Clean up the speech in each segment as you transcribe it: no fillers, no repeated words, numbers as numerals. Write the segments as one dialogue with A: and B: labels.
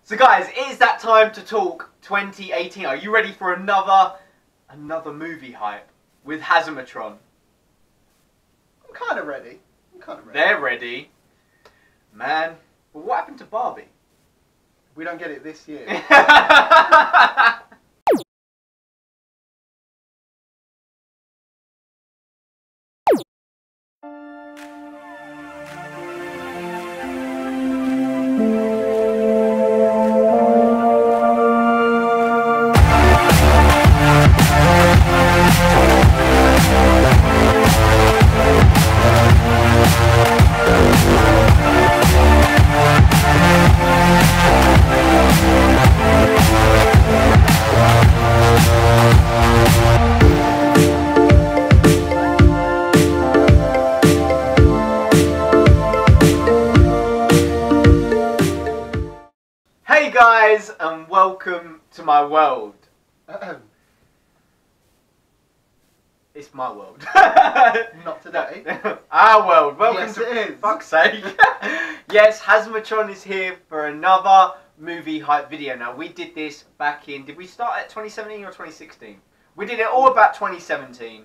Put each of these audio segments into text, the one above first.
A: So guys, it is that time to talk 2018. Are you ready for another movie hype with Hazzahmatron?
B: I'm kind of ready.
A: They're ready. Man, but what happened to Barbie?
B: We don't get it this year.
A: Hey guys, and welcome to my world. It's my world.
B: Not today.
A: Our world. Welcome
B: Yes,
A: to
B: it is.
A: fuck's sake. Yes, Hazzahmatron is here for another movie hype video. Now we did this back in. Did we start at 2017 or 2016? We did it all about 2017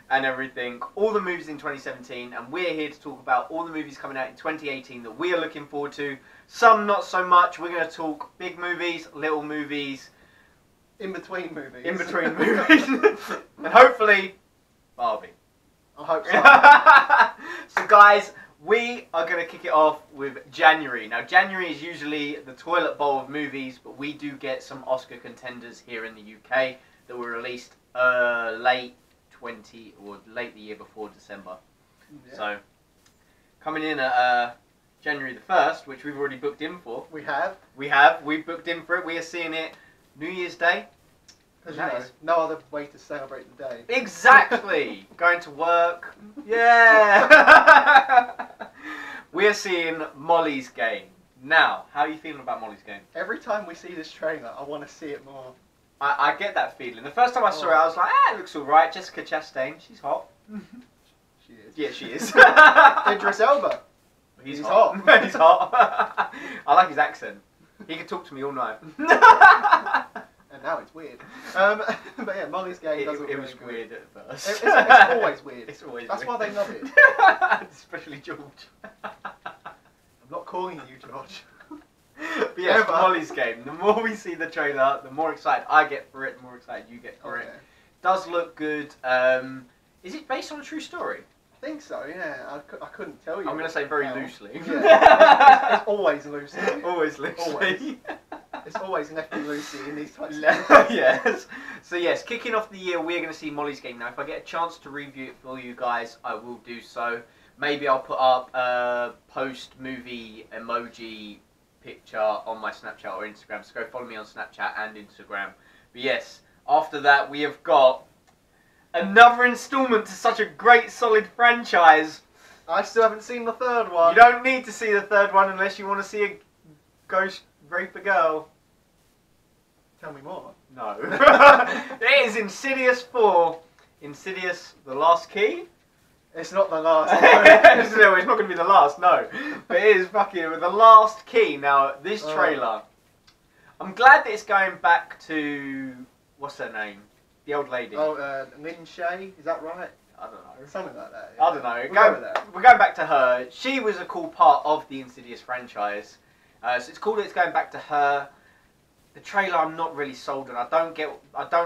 A: and everything. All the movies in 2017, and we're here to talk about all the movies coming out in 2018 that we are looking forward to. Some not so much. We're going to talk big movies, little movies,
B: In between movies.
A: and hopefully Barbie.
B: I hope so.
A: So guys, we are going to kick it off with January. Now January is usually the toilet bowl of movies, but we do get some Oscar contenders here in the UK that were released late the year before December.
B: Yeah.
A: So coming in at January the 1st, which we've already booked in for. We've booked in for it. We are seeing it New Year's Day.
B: Because
A: Nice.
B: no other way to celebrate the day.
A: Exactly. Going to work. Yeah. We're seeing Molly's Game. Now, how are you feeling about Molly's Game?
B: Every time we see this trailer, I want to see it more.
A: I get that feeling. The first time I saw it, I was like, it looks alright. Jessica Chastain, she's hot.
B: She is.
A: Yeah, she is.
B: Idris Elba.
A: He's
B: He's
A: hot.
B: hot.
A: He's hot. I like his accent. He could talk to me all night.
B: And now it's weird. But yeah, Molly's Game doesn't
A: It was
B: really
A: weird at first.
B: It's always weird.
A: It's always
B: That's
A: weird.
B: why they love it.
A: Especially George.
B: I'm not calling you George.
A: But yes,
B: Ever.
A: Molly's Game. The more we see the trailer, the more excited I get for it, the more excited you get for it.
B: Okay.
A: Does look good. Is it based on a true story?
B: I think so, yeah. I couldn't tell you.
A: I'm going to say very
B: Well,
A: loosely.
B: Yeah. It's always loosely.
A: Always loosely.
B: Always. It's always lefty loosey in these types of
A: Yes. So yes, kicking off the year, we're going to see Molly's Game. Now, if I get a chance to review it for you guys, I will do so. Maybe I'll put up a post-movie emoji picture on my Snapchat or Instagram. So go follow me on Snapchat and Instagram. But yes, after that, we have got another installment to such a great, solid franchise.
B: I still haven't seen the third one.
A: You don't need to see the third one unless you want to see a ghost rape a girl.
B: Tell me more.
A: No. It is Insidious 4. Insidious, the last key?
B: It's not the last
A: No, it's not going to be the last, no. But it is fucking the last key. Now, this trailer, I'm glad that it's going back to, what's her name? The old lady.
B: Oh, Lynn Shay, is that right?
A: I don't know.
B: Something like that. Yeah.
A: I don't know.
B: We'll go with that.
A: We're going back to her. She was a cool part of the Insidious franchise. So it's cool that it's going back to her. The trailer I'm not really sold on. I don't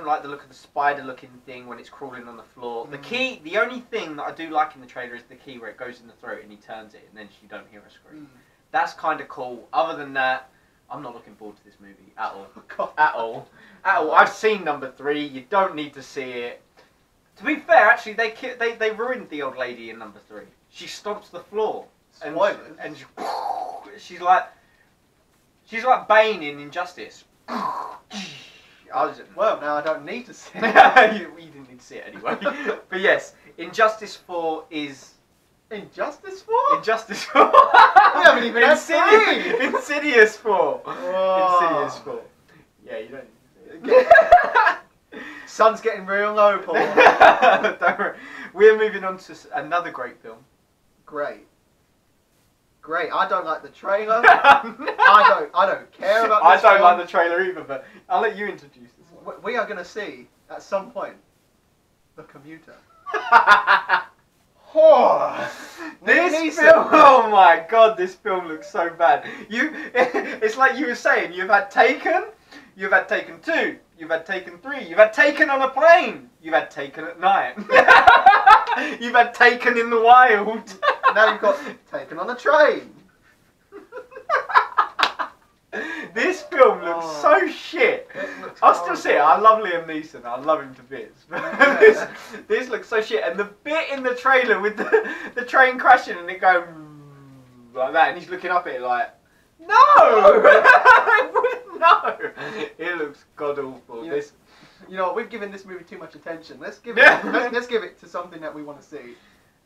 A: like the look of the spider looking thing when it's crawling on the floor. The only thing that I do like in the trailer is the key where it goes in the throat and he turns it and then you don't hear a scream. That's kind of cool. Other than that, I'm not looking forward to this movie at all.
B: God.
A: At all. I've seen number 3. You don't need to see it. To be fair, actually, they ruined the old lady in number 3. She stomps the floor.
B: Spoilers.
A: And she's like Bane in Injustice.
B: Well, now I don't need to see it.
A: You didn't need to see it anyway. But yes, Injustice 4 is...
B: Injustice 4?
A: Injustice 4.
B: We haven't even had 3.
A: Insidious 4.
B: Whoa.
A: Insidious 4. Yeah, you don't need to see it.
B: Sun's getting real low, Paul.
A: Don't worry. We're moving on to another great film.
B: Great. I don't like the trailer. I don't care about about
A: I
B: this
A: don't
B: film,
A: like the trailer either, but I'll let you introduce this one.
B: we are going to see, at some point, the commuter. Oh,
A: This film, oh my god, this film looks so bad. It's like you were saying, you've had Taken, you've had Taken 2, you've had Taken 3, you've had Taken on a plane, you've had Taken at night, you've had Taken in the wild.
B: Now you've got Taken on a train.
A: This film looks so shit. I'll still see it. I love Liam Neeson. I love him to bits. This looks so shit. And the bit in the trailer with the train crashing and it going like that, and he's looking up at it like, no, no. It looks god awful.
B: You
A: This.
B: You know, we've given this movie too much attention. Let's give it to something that we want to see.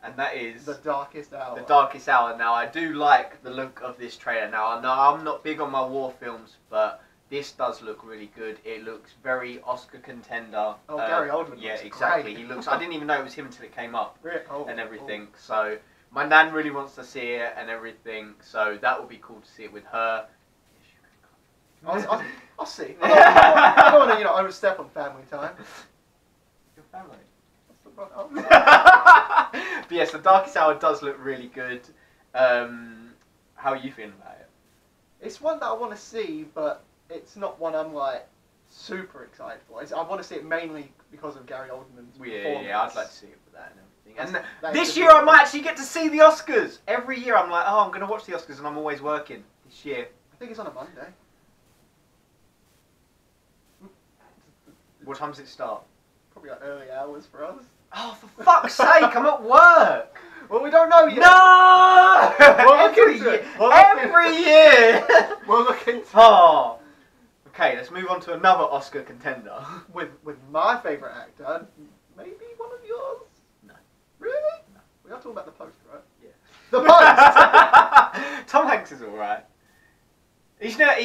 A: And that is
B: The Darkest Hour.
A: The Darkest Hour. Now, I do like the look of this trailer. Now, I know I'm not big on my war films, but this does look really good. It looks very Oscar contender.
B: Oh, Gary Oldman.
A: Yeah,
B: looks
A: exactly.
B: great.
A: He looks. I didn't even know it was him until it came up
B: Oh,
A: and everything. So my nan really wants to see it and everything. So that would be cool to see it with her.
B: I'll see. I don't want to, overstep on family time.
A: Your family.
B: Oh.
A: But yes, The Darkest Hour does look really good. How are you feeling about it?
B: It's one that I want to see, but it's not one I'm like super excited for. I want to see it mainly because of Gary Oldman's performance.
A: Yeah, I'd like to see it for that and everything. And
B: That's
A: this year I might actually get to see the Oscars. Every year I'm like, oh, I'm going to watch the Oscars, and I'm always working. This year.
B: I think it's on a Monday.
A: What time does it start?
B: Probably like early hours for us.
A: Oh, for fuck's sake, I'm at work.
B: Well, we don't know yet.
A: No!
B: We'll look
A: Every
B: into
A: year.
B: it. We'll
A: Every year.
B: We'll look into it.
A: Oh. Okay, let's move on to another Oscar contender.
B: With my favourite actor, maybe one of yours?
A: No.
B: Really?
A: No.
B: We are talking about The Post, right?
A: Yeah.
B: The Post!
A: Tom Hanks is alright. He's never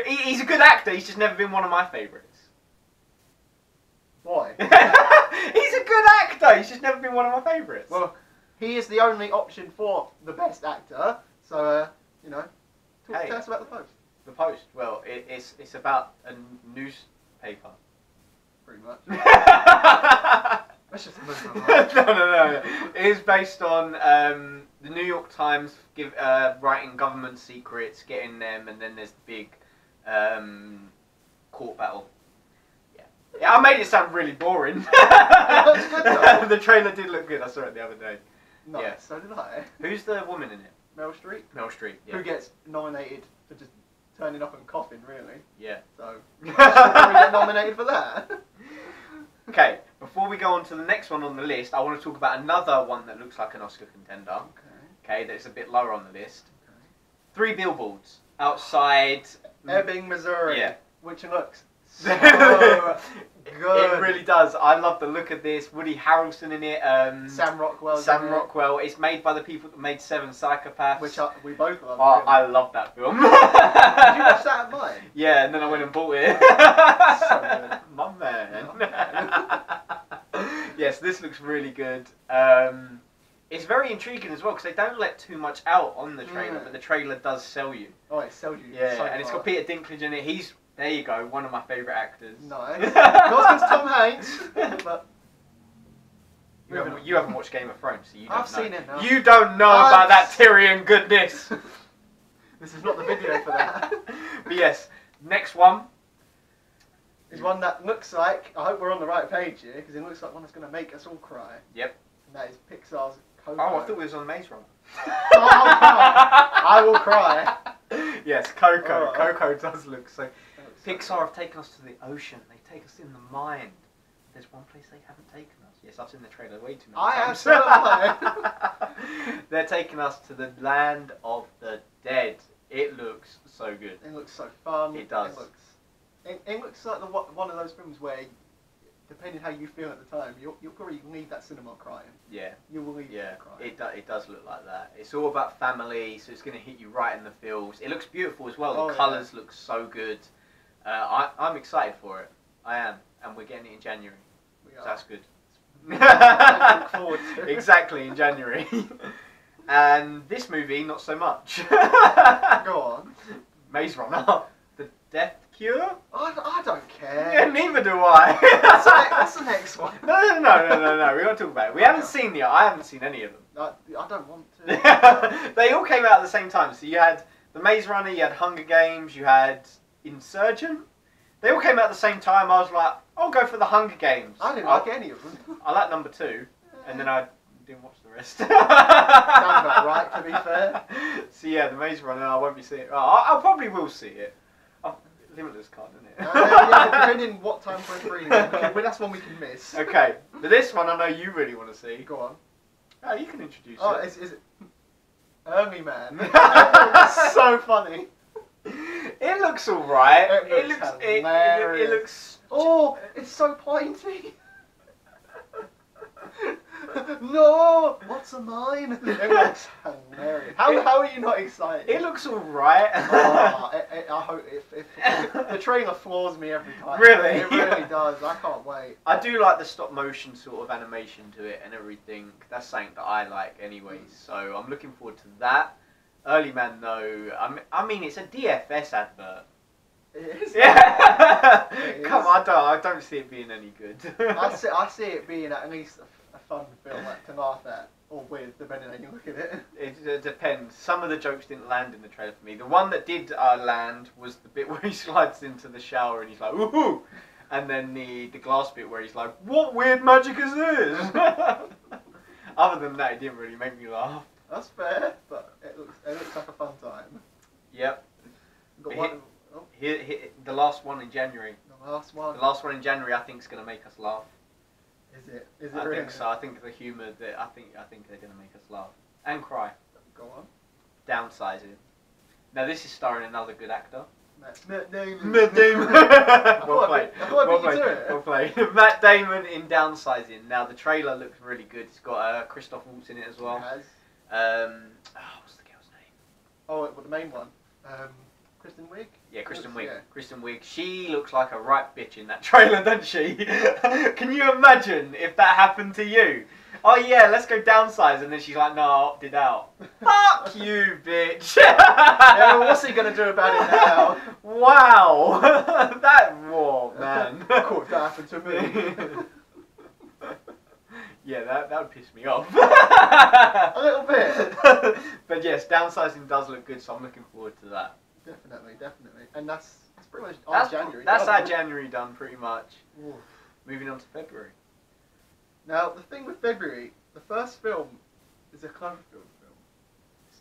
A: he's a good actor, he's just never been one of my favourites.
B: Why?
A: He's a good actor, he's just never been one of my favourites.
B: Well, he is the only option for the best actor, so, tell us about The Post.
A: The Post, well, it's about a newspaper.
B: Pretty much. Let's just
A: No. It is based on the New York Times writing government secrets, getting them, and then there's the big court battle. Yeah, I made it sound really boring. The trailer did look good. I saw it the other day.
B: Nice,
A: Yeah.
B: so did I.
A: Who's the woman in it?
B: Meryl Streep.
A: Meryl Streep. Yeah.
B: Who gets nominated for just turning up and coughing, really.
A: Yeah.
B: So, she'll probably get nominated for that.
A: Okay, before we go on to the next one on the list, I want to talk about another one that looks like an Oscar contender. Okay, that's a bit lower on the list. 3 billboards outside
B: Ebbing, Missouri.
A: Yeah.
B: Which looks so good.
A: It really does. I love the look of this. Woody Harrelson in it.
B: Sam Rockwell.
A: Sam Rockwell. It's made by the people that made 7 Psychopaths.
B: Which we both love.
A: Oh,
B: really.
A: I love that film.
B: Did you watch that at mine?
A: Yeah, and then I went and bought it.
B: So good.
A: My man.
B: My man.
A: Yes, this looks really good. It's very intriguing as well because they don't let too much out on the trailer, but the trailer does sell you.
B: Oh, it sells you.
A: Yeah,
B: so
A: and it's got
B: fast.
A: Peter Dinklage in it. There you go, one of my favourite actors.
B: Nice. Not since Tom Hanks, but
A: you haven't watched Game of Thrones, so you don't know.
B: I've seen it now.
A: You don't know about that Tyrion goodness.
B: This is not the video for that.
A: But yes, next one.
B: Is one that looks like, I hope we're on the right page here, because it looks like one that's going to make us all cry.
A: Yep.
B: And that is Pixar's Coco.
A: Oh, I thought we was on Maze Runner.
B: I will cry.
A: Yes, Coco.
B: Oh.
A: Coco does look so...
B: So
A: Pixar have taken us to the ocean. They take us in the mind. There's one place they haven't taken us. Yes, I've seen the trailer way too many times. They're taking us to the land of the dead. It looks so good.
B: It looks so fun.
A: It does.
B: It looks like one of those films where, depending how you feel at the time, you'll probably leave that cinema crying.
A: Yeah.
B: You will leave
A: Yeah,
B: crying.
A: it does look like that. It's all about family, so it's going to hit you right in the feels. It looks beautiful as well.
B: Oh,
A: The colours look so good. I'm excited for it. I am. And we're getting it in January.
B: We
A: So
B: are.
A: that's good.
B: Look forward to it.
A: Exactly, in January. And this movie, not so much.
B: Go on.
A: Maze Runner. The Death Cure?
B: I don't care.
A: Yeah, neither do I.
B: That's the next one.
A: No. We got to talk about it. We haven't seen the. I haven't seen any of them.
B: I don't want to.
A: They all came out at the same time. So you had The Maze Runner, you had Hunger Games, you had Insurgent. They all came out at the same time. I was like, I'll go for the Hunger Games.
B: I didn't like any of them.
A: I like number 2, and then I didn't watch the rest.
B: Sounds about right, to be fair.
A: So yeah, The Maze Runner, I won't be seeing it. I probably will see it. Limitless card, isn't it?
B: Yeah, depending what time we're free, that's one we can miss.
A: Okay, but this one I know you really want to see.
B: Go on.
A: Oh, you can introduce
B: Oh,
A: it.
B: is it Early Man? It's so funny.
A: It looks alright.
B: It looks hilarious.
A: It looks.
B: Oh, it's so pointy. No, what's a mine? It looks hilarious. How are you not excited?
A: It looks alright.
B: I hope if the trailer floors me every time.
A: Really?
B: It really does. I can't wait.
A: I do like the stop motion sort of animation to it and everything. That's something that I like anyway. So I'm looking forward to that. Early Man though, I mean it's a DFS advert.
B: It is.
A: Yeah.
B: It
A: Come
B: is.
A: on, I don't see it being any good.
B: I see it being at least a fun film like, to laugh at or with, depending on how you look at it.
A: It depends. Some of the jokes didn't land in the trailer for me. The one that did land was the bit where he slides into the shower and he's like, "Woohoo!" And then the glass bit where he's like, "What weird magic is this?" Other than that, it didn't really make me laugh.
B: That's fair, but it looks like a fun time.
A: Yep.
B: Got one.
A: Here, the last one in January.
B: The last one.
A: The last one in January, I think, is going to make us laugh.
B: Is it? Is it
A: I
B: really?
A: think so. I think the humour that I think they're going to make us laugh and cry.
B: Go on.
A: Downsizing. Now this is starring another good actor.
B: Matt Damon.
A: Matt Damon. Well played. Well played. Matt Damon in Downsizing. Now the trailer looks really good. It's got Christoph Waltz in it as well.
B: It has.
A: What's the girl's name?
B: Oh, well, the main one. Kristen Wiig?
A: Yeah, Kristen Wiig.
B: Yeah.
A: Kristen Wiig. She looks like a right bitch in that trailer, doesn't she? Can you imagine if that happened to you? Oh yeah, let's go downsize, and then she's like, no, I opted out. Fuck you, bitch.
B: Yeah, well, what's he gonna do about it now?
A: Wow. Whoa, man.
B: Of course, that happened to me.
A: Yeah, that would piss me off.
B: A little bit.
A: But yes, downsizing does look good, so I'm looking forward to that.
B: Definitely. And that's pretty much our January.
A: That's our January done, pretty much.
B: Oof.
A: Moving on to February.
B: Now, the thing with February, the first film is a Cloverfield film.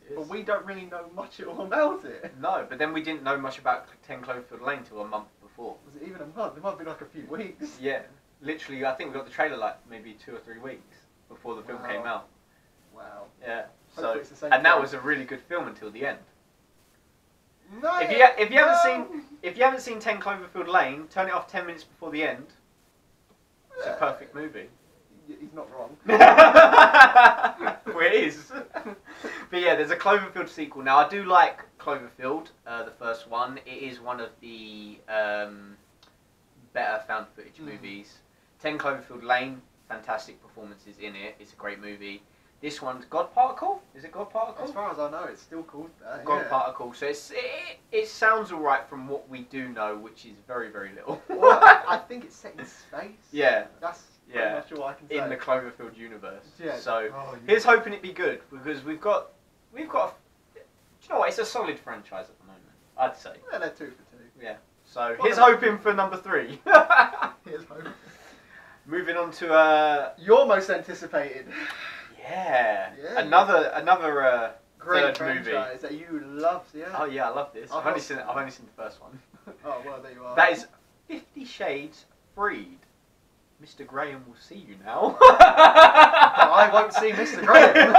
A: Yes.
B: But we don't really know much at all about it.
A: No, but then we didn't know much about 10 Cloverfield Lane till a month before.
B: Was it even a month? It might be like a few weeks.
A: Yeah, literally, I think we got the trailer like maybe 2 or 3 weeks before the film came out.
B: Wow.
A: Yeah.
B: Hopefully
A: So,
B: it's the same
A: and that
B: film.
A: was a really good film until the end.
B: No.
A: If you haven't seen 10 Cloverfield Lane, turn it off 10 minutes before the end. It's a perfect movie.
B: He's not wrong.
A: Well, it is. But yeah, there's a Cloverfield sequel. Now, I do like Cloverfield, the first one. It is one of the better found footage movies. 10 Cloverfield Lane, fantastic performances in it. It's a great movie. This one's God Particle. Is it God Particle?
B: As far as I know, it's still called that.
A: God Particle. So it sounds alright from what we do know, which is very, very little.
B: Well, I think it's set in space.
A: Yeah.
B: That's pretty much all I can say.
A: In the Cloverfield universe.
B: Yeah.
A: So here's hoping it be good, because we've got. Do you know what? It's a solid franchise at the moment, I'd say.
B: Yeah, they're 2 for 2.
A: Yeah. So here's hoping for number 3.
B: Here's hoping.
A: Moving on to
B: your most anticipated.
A: Yeah.
B: Yeah.
A: Another
B: Great
A: third movie.
B: franchise that you love. Yeah.
A: Oh yeah, I love this. I've only seen the first one.
B: Oh well, there you are.
A: That is 50 Shades Freed. Mr. Graham will see you now.
B: I won't see Mr. Graham.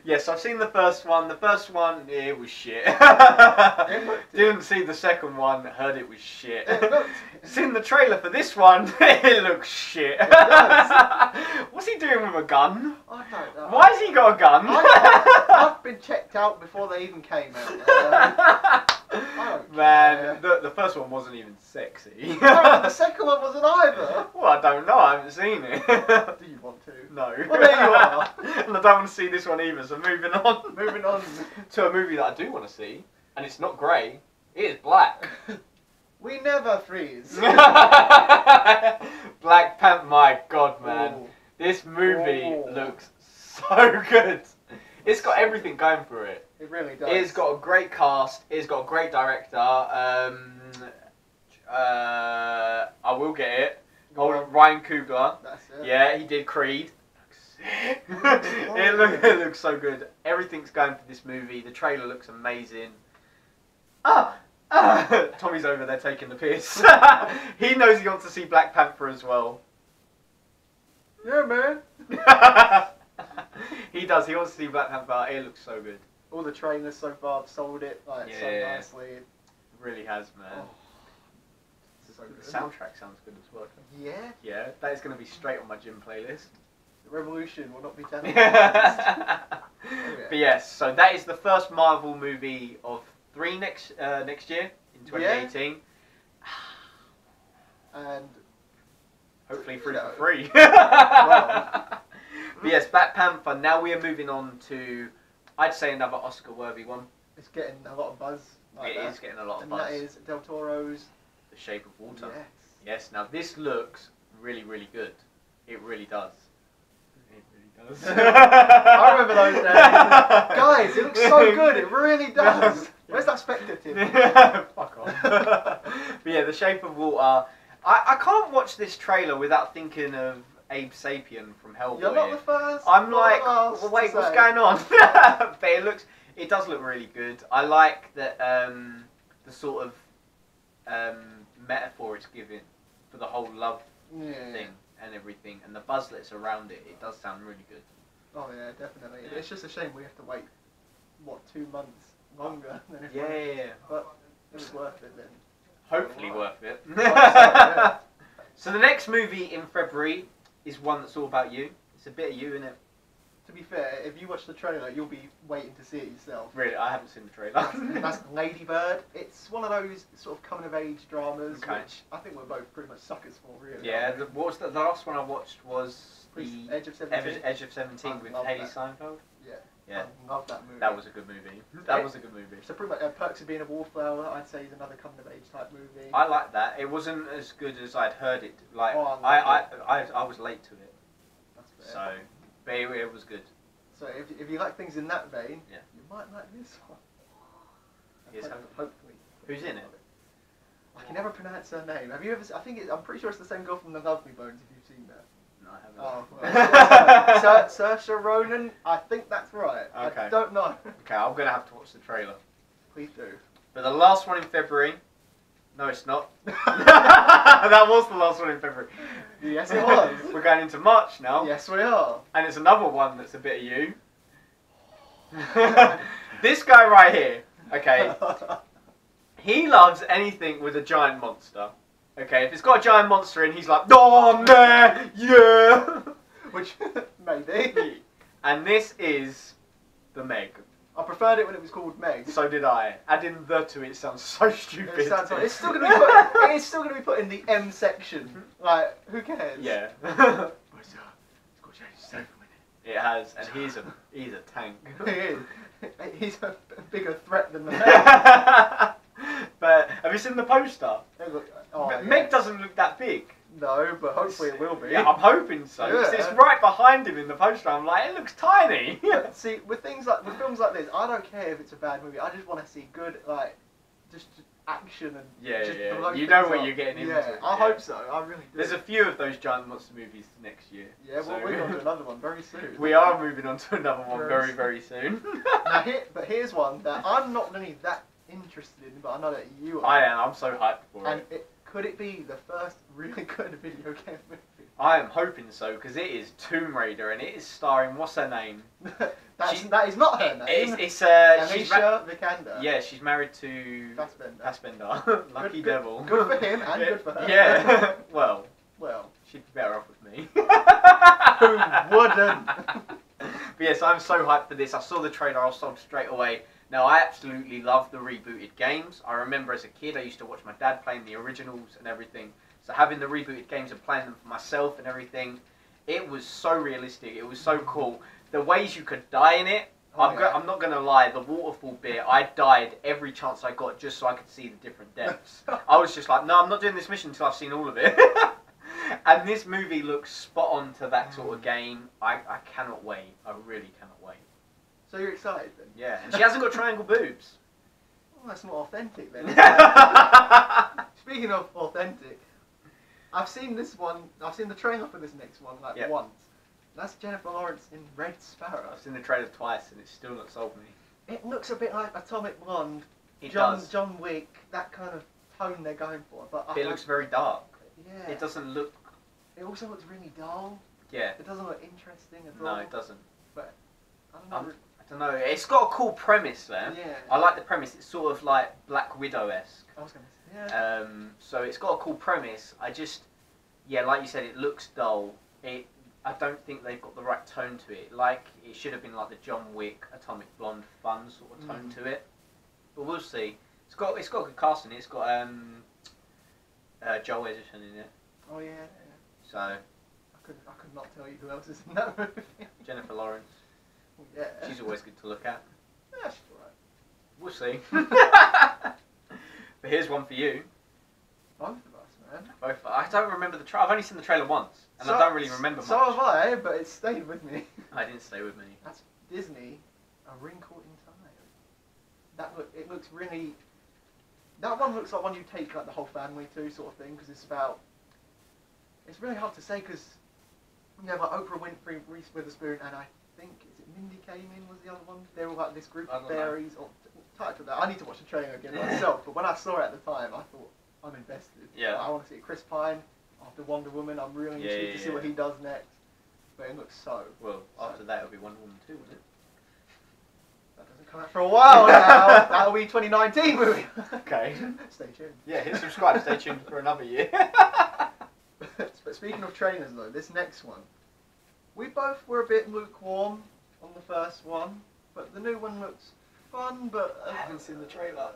A: Yes, I've seen the first one. The first one, it was shit. Didn't see the second one, heard it was shit. Seen the trailer for this one, it looks shit.
B: It does.
A: What's he doing with a gun?
B: I don't know.
A: Why has he got a gun?
B: I've been checked out before they even came out.
A: Man, the first one wasn't even sexy.
B: No, the second one wasn't either.
A: Well, I don't know, I haven't seen it.
B: Do you want to?
A: No.
B: Well, there you are.
A: And I don't want to see this one either, so moving on.
B: Moving on.
A: To a movie that I do want to see, and it's not grey, It is black.
B: We never freeze.
A: Black Panther, my god, man.
B: Ooh.
A: This movie
B: Ooh.
A: looks so good. It's got everything going for it.
B: It really does.
A: It's got a great cast. It's got a great director. I will get it. Ryan Coogler.
B: That's it.
A: Yeah, he did Creed. It looks so good. Everything's going for this movie. The trailer looks amazing. Tommy's over there taking the piss. He knows he wants to see Black Panther as well.
B: Yeah, man.
A: He does. He wants to see Black Panther. It looks so good.
B: All the trailers so far have sold it so nicely.
A: It really has, man.
B: Oh, so
A: The
B: good.
A: soundtrack sounds good as well.
B: Yeah.
A: Yeah, that is going to be straight on my gym playlist.
B: The revolution will not be done.
A: But yes, so that is the first Marvel movie of 3 next year in 2018.
B: And
A: hopefully
B: you
A: free
B: know,
A: for free.
B: well.
A: But yes, Black Panther. Now we are moving on to, I'd say, another Oscar-worthy one.
B: It's getting a lot of buzz. Like
A: It is getting a lot of
B: and
A: buzz.
B: that is Del Toro's
A: The Shape of Water.
B: Yes.
A: Yes. Now this looks really, really good. It really does. It really does.
B: I remember those days. Guys, it looks so good. It really does. Where's that spectative?
A: Fuck off. But yeah, The Shape of Water. I can't watch this trailer without thinking of Abe Sapien from Hellboy.
B: You're not the first.
A: I'm
B: not
A: like,
B: the last
A: well, wait,
B: to
A: what's
B: say.
A: going on? But it does look really good. I like that the sort of metaphor it's giving for the whole love thing and everything, and the buzz that's around it. It does sound really good.
B: Oh yeah, definitely.
A: Yeah.
B: It's just a shame we have to wait, 2 months longer than if
A: Yeah.
B: But it was worth it then.
A: Hopefully worth it.
B: Yeah.
A: So the next movie in February is one that's all about you. It's a bit of you, isn't it?
B: To be fair, if you watch the trailer, you'll be waiting to see it yourself.
A: Really, I haven't seen the trailer.
B: That's Lady Bird. It's one of those sort of coming-of-age dramas,
A: Okay.
B: which I think we're both pretty much suckers for, really.
A: Yeah, what was the last one I watched was the
B: Edge of 17.
A: Edge of 17 with
B: love
A: Haley
B: that.
A: Steinfeld.
B: Yeah.
A: Yeah,
B: I love that movie.
A: that was a good movie. That was a good movie.
B: So pretty much Perks of Being a Wallflower, I'd say, is another coming-of-age type movie.
A: I like that. It wasn't as good as I'd heard it. Like
B: Oh,
A: I was late to it,
B: That's fair.
A: so but it was good.
B: So if you like things in that vein,
A: Yeah.
B: you might like this one.
A: Yes,
B: Hopefully.
A: Who's in it?
B: I can never pronounce her name. Have you ever? I'm pretty sure it's the same girl from The Lovely Bones. If you've seen that.
A: No, I haven't.
B: Oh, well, Saoirse Ronan. I think that's right.
A: Okay.
B: I don't know.
A: Okay, I'm gonna have to watch the trailer.
B: Please do.
A: But the last one in February. No, it's not. That was the last one in February.
B: Yes, it was.
A: We're going into March now.
B: Yes, we are.
A: And it's another one that's a bit of you. This guy right here, okay, he loves anything with a giant monster. Okay, if it's got a giant monster in, he's like, oh man, yeah.
B: Which maybe.
A: And this is the Meg.
B: I preferred it when it was called Meg.
A: So did I. Adding the to it sounds so stupid.
B: It sounds like it's still gonna be put. It's still gonna be put in the M section. Like, who cares?
A: Yeah. It has, and he's a tank.
B: He is. He's a bigger threat than the Meg.
A: But have you seen the poster?
B: Oh,
A: Meg doesn't look that big.
B: No, but hopefully it will be.
A: Yeah, I'm hoping so. 'Cause
B: Yeah.
A: it's right behind him in the poster. I'm like, it looks tiny.
B: But see, with films like this, I don't care if it's a bad movie. I just want to see good, like, just action and
A: Yeah,
B: just
A: yeah.
B: blow
A: You know
B: things
A: what
B: up.
A: you're getting into.
B: Yeah, I hope so. I really do.
A: There's a few of those giant monster movies next year.
B: Yeah, well,
A: so
B: we're going to another one very soon.
A: we are moving on to another one
B: Very
A: very, very soon.
B: But here's one that I'm not really that interested in, but I know that you are.
A: I am. I'm so hyped for
B: And
A: it.
B: could it be the first really good video game movie?
A: I am hoping so, because it is Tomb Raider, and it is starring, what's her name?
B: That is not her name.
A: She's
B: Alicia Vikander.
A: yeah, she's married to Fassbender. Lucky devil.
B: Good for him and good for her.
A: Yeah. Well, she'd be better off with me.
B: who wouldn't?
A: But yes, I'm so hyped for this. I saw the trailer, I was sold straight away. Now, I absolutely love the rebooted games. I remember as a kid, I used to watch my dad playing the originals and everything. So having the rebooted games and playing them for myself and everything, it was so realistic. It was so cool. The ways you could die in it I'm not going to lie, the waterfall bit, I died every chance I got just so I could see the different depths. I was just like, no, I'm not doing this mission until I've seen all of it. And this movie looks spot on to that sort of game. I cannot wait. I really cannot wait.
B: So you're excited then?
A: Yeah, and she hasn't got triangle boobs.
B: Well, that's not authentic then. Speaking of authentic, I've seen this one, I've seen the trailer for this next one like once. That's Jennifer Lawrence in Red Sparrow.
A: I've seen the trailer twice and it's still not sold me.
B: It looks a bit like Atomic Blonde,
A: It
B: John
A: does.
B: John Wick, that kind of tone they're going for. But
A: It looks very dark.
B: Yeah.
A: It doesn't look...
B: It also looks really dull.
A: Yeah.
B: It doesn't look interesting at all.
A: No, it doesn't.
B: But I don't know.
A: I don't know. It's got a cool premise there.
B: Yeah.
A: I like the premise. It's sort of like Black Widow-esque.
B: I was going to say, yeah.
A: So it's got a cool premise. I just... Yeah, like you said, it looks dull. I don't think they've got the right tone to it. Like, it should have been like the John Wick, Atomic Blonde fun sort of tone to it. But we'll see. It's got good casting in it. It's got Joel Edgerton in it.
B: Oh yeah.
A: So
B: I could not tell you who else is in that movie.
A: Jennifer Lawrence.
B: Well, yeah.
A: She's always good to look at.
B: Yeah, she's alright.
A: We'll see. But here's one for you.
B: Both of us, man.
A: Both. I don't remember the trailer. I've only seen the trailer once, and I don't really remember much.
B: So have I, but it stayed with me.
A: I didn't stay with me.
B: That's Disney, A Wrinkle in Time. It looks really. That one looks like one you take like the whole family to, sort of thing, because it's about. It's really hard to say because you have like Oprah Winfrey, Reese Witherspoon, and I think is it Mindy Kaling was the other one. They were like this group of fairies. Or title that. I need to watch the trailer again myself. But when I saw it at the time, I thought I'm invested.
A: Yeah.
B: I want to see it. Chris Pine after Wonder Woman. I'm really interested to see what he does next. But it looks so.
A: Well, after that it'll be Wonder Woman 2, won't it?
B: That doesn't come out for a while now. That'll be 2019 movie.
A: Okay.
B: Stay tuned.
A: Yeah, hit subscribe. Stay tuned for another year.
B: But speaking of trailers though, this next one, we both were a bit lukewarm on the first one, but the new one looks fun. But
A: I haven't seen the trailer.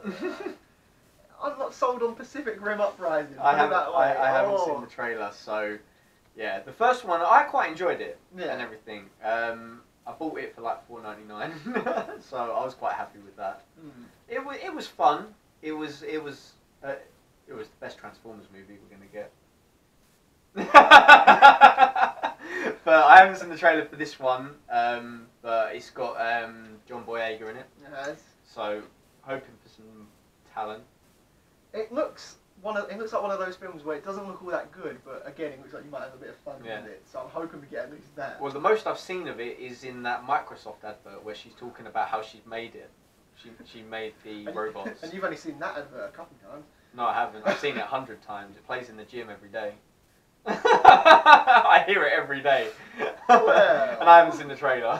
B: I'm not sold on Pacific Rim Uprising.
A: I haven't seen the trailer, so yeah. The first one, I quite enjoyed it and everything. I bought it for like $4.99, so I was quite happy with that. It was fun. It was the best Transformers movie we're gonna get. But I haven't seen the trailer for this one. But it's got John Boyega in it.
B: Yes.
A: So hoping for some talent.
B: It looks like one of those films where it doesn't look all that good, but again, it looks like you might have a bit of fun with it. So I'm hoping we get at least that.
A: Well, the most I've seen of it is in that Microsoft advert where she's talking about how she's made it. She made the robots.
B: And you've only seen that advert a couple times.
A: No, I haven't. I've seen it 100 times. It plays in the gym every day. I hear it every day.
B: Well.
A: And I haven't seen the trailer.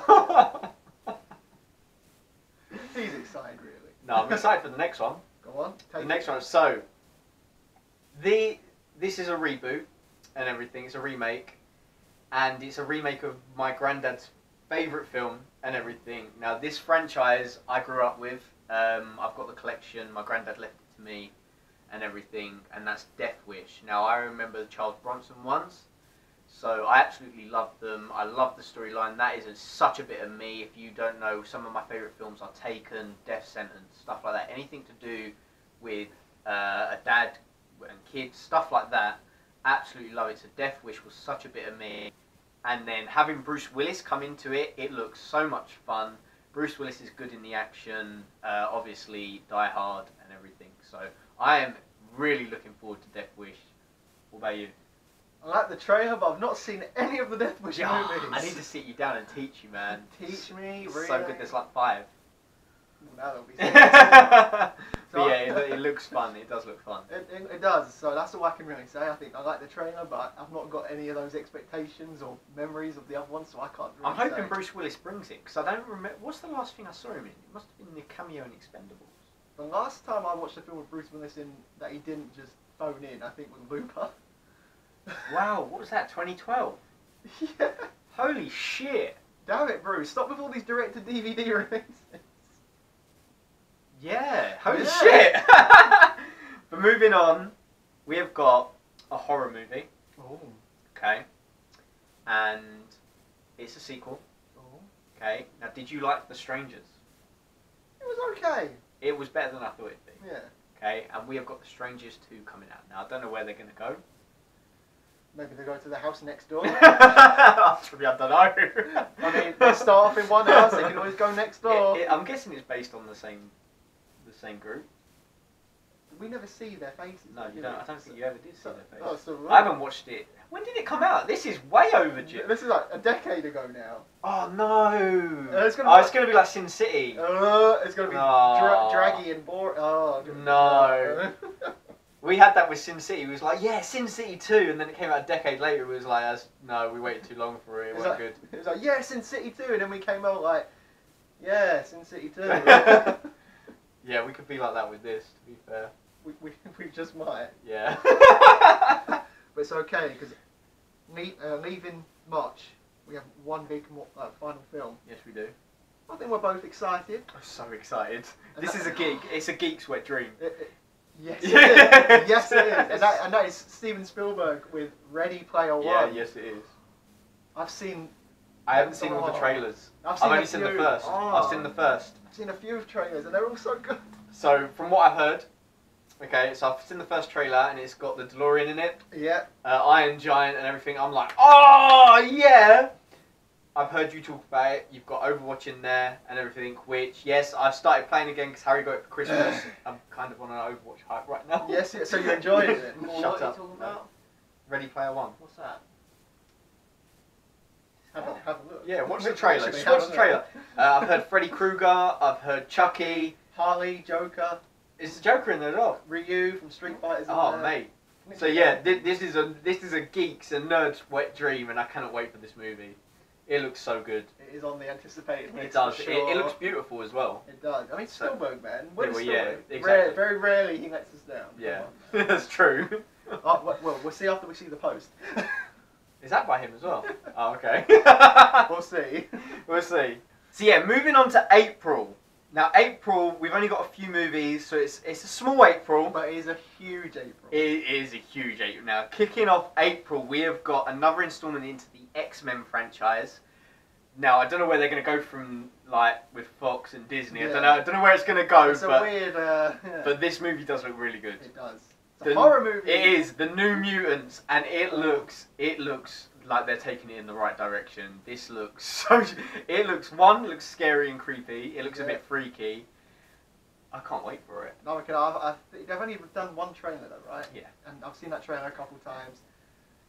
B: He's excited, really.
A: No, I'm excited for the next one.
B: Go on.
A: The next one. So, this is a reboot and everything. It's a remake, and it's a remake of my granddad's favourite film and everything. Now, this franchise I grew up with. I've got the collection. My granddad left it to me, and everything, and that's Death Wish. Now, I remember the Charles Bronson ones, so I absolutely loved them. I love the storyline. That is such a bit of me. If you don't know, some of my favourite films are Taken, Death Sentence, stuff like that. Anything to do with a dad and kids, stuff like that. Absolutely love it. So Death Wish was such a bit of me. And then having Bruce Willis come into it, it looks so much fun. Bruce Willis is good in the action, obviously Die Hard and everything. So I am really looking forward to Death Wish. What about you?
B: I like the trailer, but I've not seen any of the Death Wish movies.
A: I need to sit you down and teach you, man.
B: Teach me,
A: it's
B: really?
A: so good, there's like 5.
B: Well, now there'll be 6.
A: But yeah, it looks fun. It does look fun.
B: It does, so that's all I can really say. I think I like the trailer, but I've not got any of those expectations or memories of the other ones, so I can't really
A: I'm hoping Bruce Willis brings it, because I don't remember... What's the last thing I saw him in? It must have been the cameo in Expendables.
B: The last time I watched a film with Bruce Willis in that he didn't just phone in, I think, was Looper.
A: Wow, what was that, 2012?
B: Yeah.
A: Holy shit.
B: Damn it, Bruce. Stop with all these direct-to-DVD releases.
A: Yeah, holy shit. But moving on, we have got a horror movie.
B: Oh.
A: Okay. And it's a sequel.
B: Oh.
A: Okay. Now, did you like The Strangers?
B: It was okay.
A: It was better than I thought it'd be.
B: Yeah.
A: Okay. And we have got The Strangers 2 coming out. Now, I don't know where they're going to go.
B: Maybe they go to the house next door.
A: Actually, I don't know.
B: I mean, they start off in one house. They can always go next door.
A: I'm guessing it's based on the same group.
B: We never see their faces.
A: No, you don't. I don't think you ever did see their faces.
B: Oh, so
A: I haven't watched it. When did it come out? This is way overdue.
B: This is like a decade ago now.
A: Oh no!
B: It's gonna
A: be like Sin City.
B: It's gonna be draggy and boring. Oh
A: no! We had that with Sin City. It was like, yeah, Sin City 2, and then it came out a decade later. It was like, no, we waited too long for it. It wasn't good.
B: It was like, yeah, Sin City 2, and then we came out like, yeah, Sin City 2.
A: Yeah, we could be like that with this. To be fair,
B: we just might.
A: Yeah.
B: But it's okay because leaving March, we have one big final film.
A: Yes, we do.
B: I think we're both excited.
A: I'm so excited. This is a geek. It's a geek's wet dream.
B: Yes, it is. Yes, it is. And that is Steven Spielberg with Ready Player One.
A: Yeah, yes, it is.
B: I
A: haven't seen all the trailers. I've only seen the first. I've seen the first.
B: I've seen a few trailers and they're all so good.
A: So, from what I've heard, okay, so I've seen the first trailer and it's got the DeLorean in it.
B: Yeah.
A: Iron Giant and everything. I'm like, oh, yeah! I've heard you talk about it. You've got Overwatch in there and everything, which, yes, I've started playing again because Harry got it for Christmas. I'm kind of on an Overwatch hype right now.
B: Yes, so you enjoyed it then?
A: Shut up.
B: What are you talking about?
A: Ready Player One.
B: What's that? Have a look.
A: Yeah, watch the trailer. Just watch the trailer. I've heard Freddy Krueger. I've heard Chucky.
B: Harley, Joker.
A: Is the Joker in there as well?
B: Ryu from Street Fighter.
A: Oh, mate. So yeah, this is a geeks and nerds wet dream, and I cannot wait for this movie. It looks so good.
B: It is on the anticipated list.
A: It does.
B: For sure.
A: It looks beautiful as well.
B: It does. I mean, Spielberg, man.
A: Yeah, exactly.
B: Very rarely he lets us down.
A: Yeah, that's true.
B: Well, we'll see after we see the post.
A: Is that by him as well? Oh, okay.
B: We'll see.
A: We'll see. So yeah, moving on to April. Now April, we've only got a few movies, so it's a small April.
B: But it is a huge April.
A: It is a huge April. Now, kicking off April, we have got another installment into the X-Men franchise. Now, I don't know where they're going to go from, like, with Fox and Disney.
B: Yeah.
A: I don't know where it's going to go.
B: It's a weird... Yeah.
A: But this movie does look really good.
B: It does. It's a horror movie.
A: It is. The New Mutants. And it looks like they're taking it in the right direction. This looks so... It looks scary and creepy. It looks a bit freaky. I can't wait for it.
B: No, they've only done one trailer though, right?
A: Yeah.
B: And I've seen that trailer a couple times.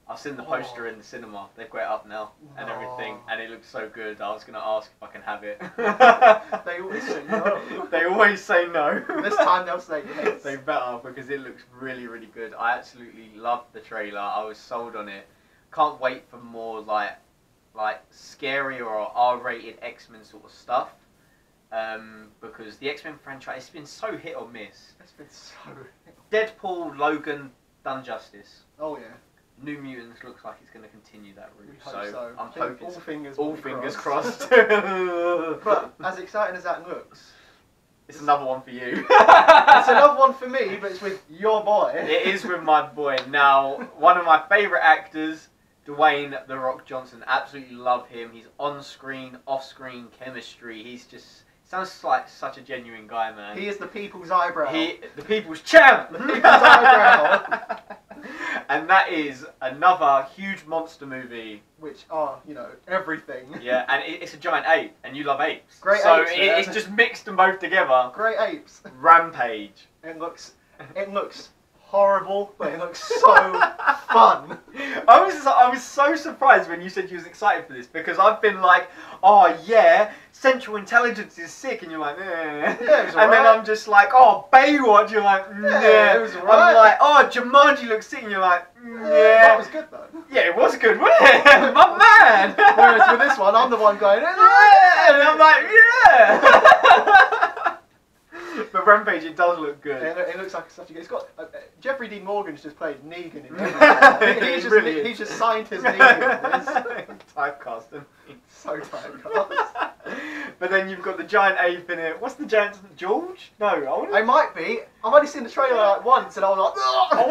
A: I've seen the poster in the cinema. They've got it up now and everything, and it looks so good. I was going to ask if I can have it.
B: They always say no.
A: They always say no.
B: This time they'll say yes.
A: They better, because it looks really, really good. I absolutely loved the trailer. I was sold on it. Can't wait for more like scary or R-rated X-Men sort of stuff. Because the X-Men franchise has been so hit or miss.
B: It's been so...
A: Deadpool, Logan, done justice.
B: Oh yeah.
A: New Mutants looks like it's going to continue that route.
B: We hope so.
A: I'm hoping
B: all fingers
A: crossed.
B: But as exciting as that looks,
A: it's another one for you.
B: It's another one for me, but it's with your boy.
A: It is with my boy. Now, one of my favourite actors, Dwayne "The Rock" Johnson. Absolutely love him. He's on-screen, off-screen chemistry. He's just... Sounds like such a genuine guy, man.
B: He is the people's eyebrow.
A: The people's champ!
B: The people's eyebrow.
A: And that is another huge monster movie.
B: Which are, everything.
A: Yeah, and it's a giant ape, and you love apes.
B: Great
A: so
B: apes.
A: It's just mixed them both together.
B: Great apes.
A: Rampage.
B: It looks horrible, but it looks so fun.
A: I was so surprised when you said you was excited for this, because I've been like, oh yeah, Central Intelligence is sick, and you're like,
B: yeah, it was
A: and then I'm just like, oh, Baywatch, you're like,
B: yeah, it was alright.
A: I'm like, oh, Jumanji looks sick, and you're like, yeah.
B: That was good though.
A: Yeah, it was good, wasn't it? My man.
B: Whereas with this one, I'm the one going,
A: yeah, and I'm like, yeah. But Rampage, it does look good.
B: It looks like such a good... It's got... Jeffrey Dean Morgan's just played Negan in it. He's just scientist Negan in this.
A: Typecast, isn't he?
B: So typecast.
A: But then you've got the giant ape in it. What's the giant... George? No,
B: I might be. I've only seen the trailer like once and I was like...
A: I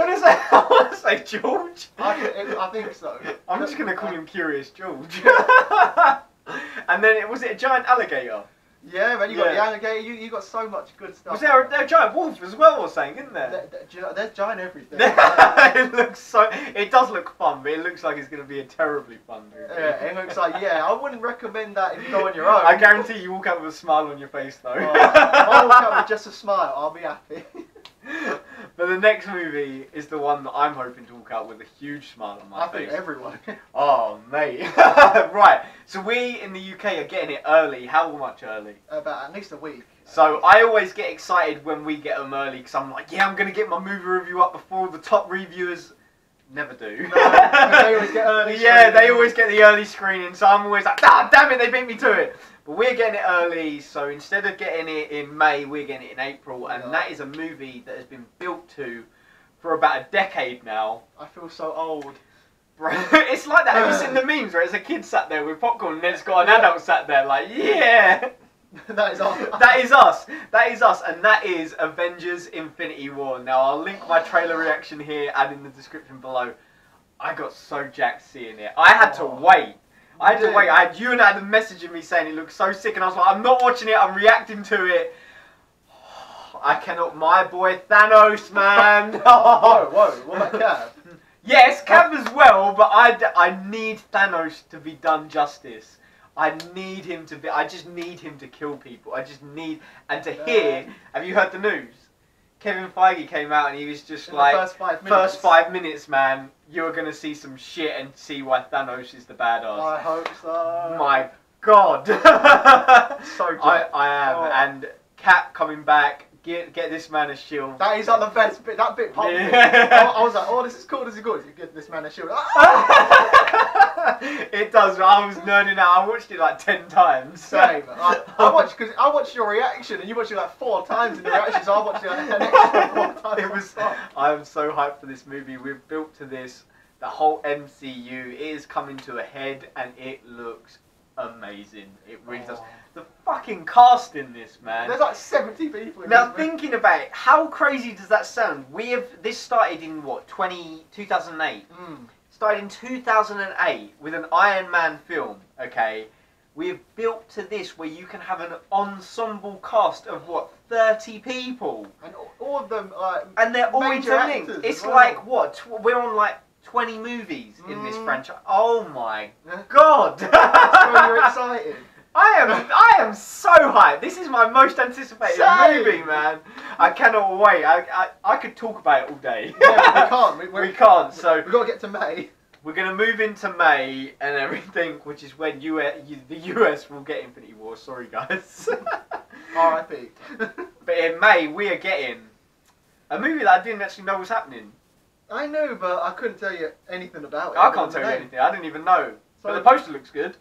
A: want to say George.
B: I think so.
A: I'm just going to call him Curious George. And then, was it a giant alligator?
B: Yeah, man, you got the alligator. You got so much good stuff.
A: Was there a giant wolf as well, or something, isn't there?
B: Do you know, there's giant everything.
A: It looks so. It does look fun, but it looks like it's going to be a terribly fun movie.
B: Yeah, it looks like. Yeah, I wouldn't recommend that if you go on your own.
A: I guarantee you walk out with a smile on your face, though.
B: If I walk out with just a smile, I'll be happy.
A: But the next movie is the one that I'm hoping to walk out with a huge smile on my face.
B: I think everyone.
A: Oh, mate. Right, so we in the UK are getting it early. How much early?
B: About at least a week.
A: So I always get excited when we get them early because I'm like, yeah, I'm going to get my movie review up before the top reviewers. Never do.
B: No, they always get early.
A: Yeah, they always get the early screening, so I'm always like, ah, damn it, they beat me to it. But we're getting it early, so instead of getting it in May, we're getting it in April, and that is a movie that has been built to for about a decade now.
B: I feel so old.
A: Bro, it's like that. Have you seen the memes where it's a kid sat there with popcorn and then it's got an adult sat there like, yeah.
B: That is us.
A: That is us. That is us, and that is Avengers: Infinity War. Now I'll link my trailer reaction here and in the description below. I got so jacked seeing it. I had to wait. I had to wait. I had you and Adam messaging me saying it looked so sick, and I was like, I'm not watching it. I'm reacting to it. I cannot. My boy Thanos, man.
B: Whoa, what about Cap?
A: Yes, Cap as well, but I need Thanos to be done justice. I need him to be. I just need him to kill people. I just need and to hear. Have you heard the news? Kevin Feige came out and he was just like, first 5 minutes, man, you're gonna see some shit and see why Thanos is the badass.
B: I hope so.
A: My God.
B: So good.
A: I am, and Cap coming back. Get this man a shield.
B: That is like the best bit. That bit popped me.
A: Yeah.
B: I was like, oh, this is cool. This is good. You get this man a shield.
A: It does. I was nerding out. I watched it like 10 times.
B: Same. I watched your reaction, and you watched it like 4 times in the reaction. So I watched it like an extra 4 times.
A: It was. I'm so hyped for this movie. We've built to this. The whole MCU is coming to a head, and it looks amazing. It really does. The fucking cast in this, man.
B: There's like 70 people in
A: now
B: this
A: thinking about it, how crazy does that sound? This started in what, 2008? Started in 2008 with an Iron Man film, okay? We have built to this where you can have an ensemble cast of what, 30 people?
B: And all of them
A: and they're all interlinked. It's like what, we're on like 20 movies in this franchise. Oh my God.
B: That's when you're excited.
A: I am so hyped. This is my most anticipated movie, man. I cannot wait. I could talk about it all day.
B: Yeah, we can't.
A: We can't. So
B: we've got to get to May.
A: We're going to move into May and everything, which is when the US will get Infinity War. Sorry, guys.
B: R.I.P.
A: But in May, we are getting a movie that I didn't actually know was happening.
B: I know, but I couldn't tell you anything about it.
A: I can't tell you anything. I didn't even know. So, but the poster looks good.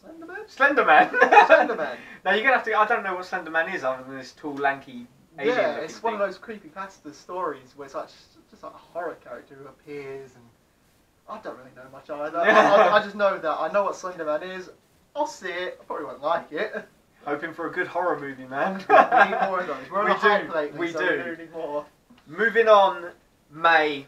B: Slenderman?
A: Slenderman. Now you're going to have to... I don't know what Slenderman is other than this tall, lanky alien.
B: Yeah, it's one of those creepypasta stories where it's like just like a horror character who appears, and I don't really know much either. I just know that I know what Slenderman is. I'll see it. I probably won't like it.
A: Hoping for a good horror movie, man.
B: We need more of those. We're on a hype lately,
A: we
B: so
A: do.
B: we need more.
A: Moving on, May,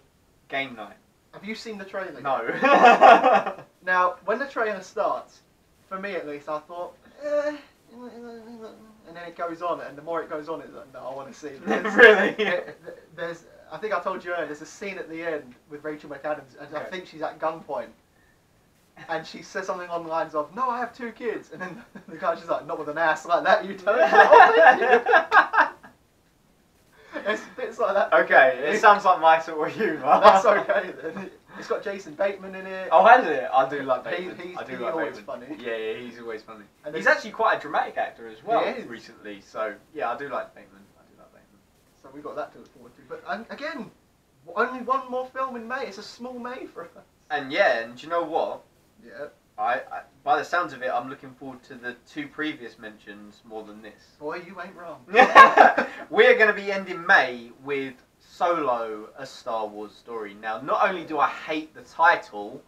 A: game night.
B: Have you seen the trailer?
A: No.
B: Now, when the trailer starts, for me at least, I thought, and then it goes on, and the more it goes on, it's like, no, I want to see this.
A: Really?
B: I think I told you earlier, there's a scene at the end with Rachel McAdams, and I think she's at gunpoint. And she says something on the lines of, no, I have 2 kids. And then the guy's just like, not with an ass like that, you don't. Like, oh, thank you. It's bits like that.
A: Okay, it sounds like my sort of humour.
B: That's okay then. It's got Jason Bateman in it.
A: Oh, has it? I do like Bateman.
B: He's
A: always
B: funny.
A: Yeah, he's always funny. And he's actually quite a dramatic actor as well recently. So, yeah, I do like Bateman.
B: So we've got that to look forward to. But again, only one more film in May. It's a small May for us.
A: And yeah, and do you know what?
B: Yeah.
A: I by the sounds of it, I'm looking forward to the 2 previous mentions more than this.
B: Boy, you ain't wrong.
A: We're going to be ending May with Solo, a Star Wars story. Now, not only do I hate the title,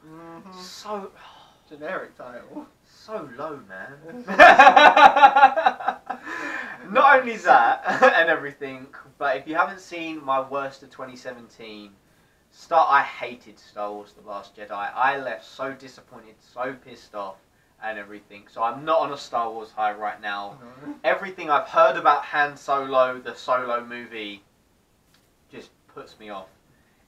A: so...
B: generic title.
A: So low, man. Not only that and everything, but if you haven't seen my worst of 2017, I hated Star Wars The Last Jedi. I left so disappointed, so pissed off and everything. So I'm not on a Star Wars high right now.
B: No.
A: Everything I've heard about Han Solo, the Solo movie, just puts me off.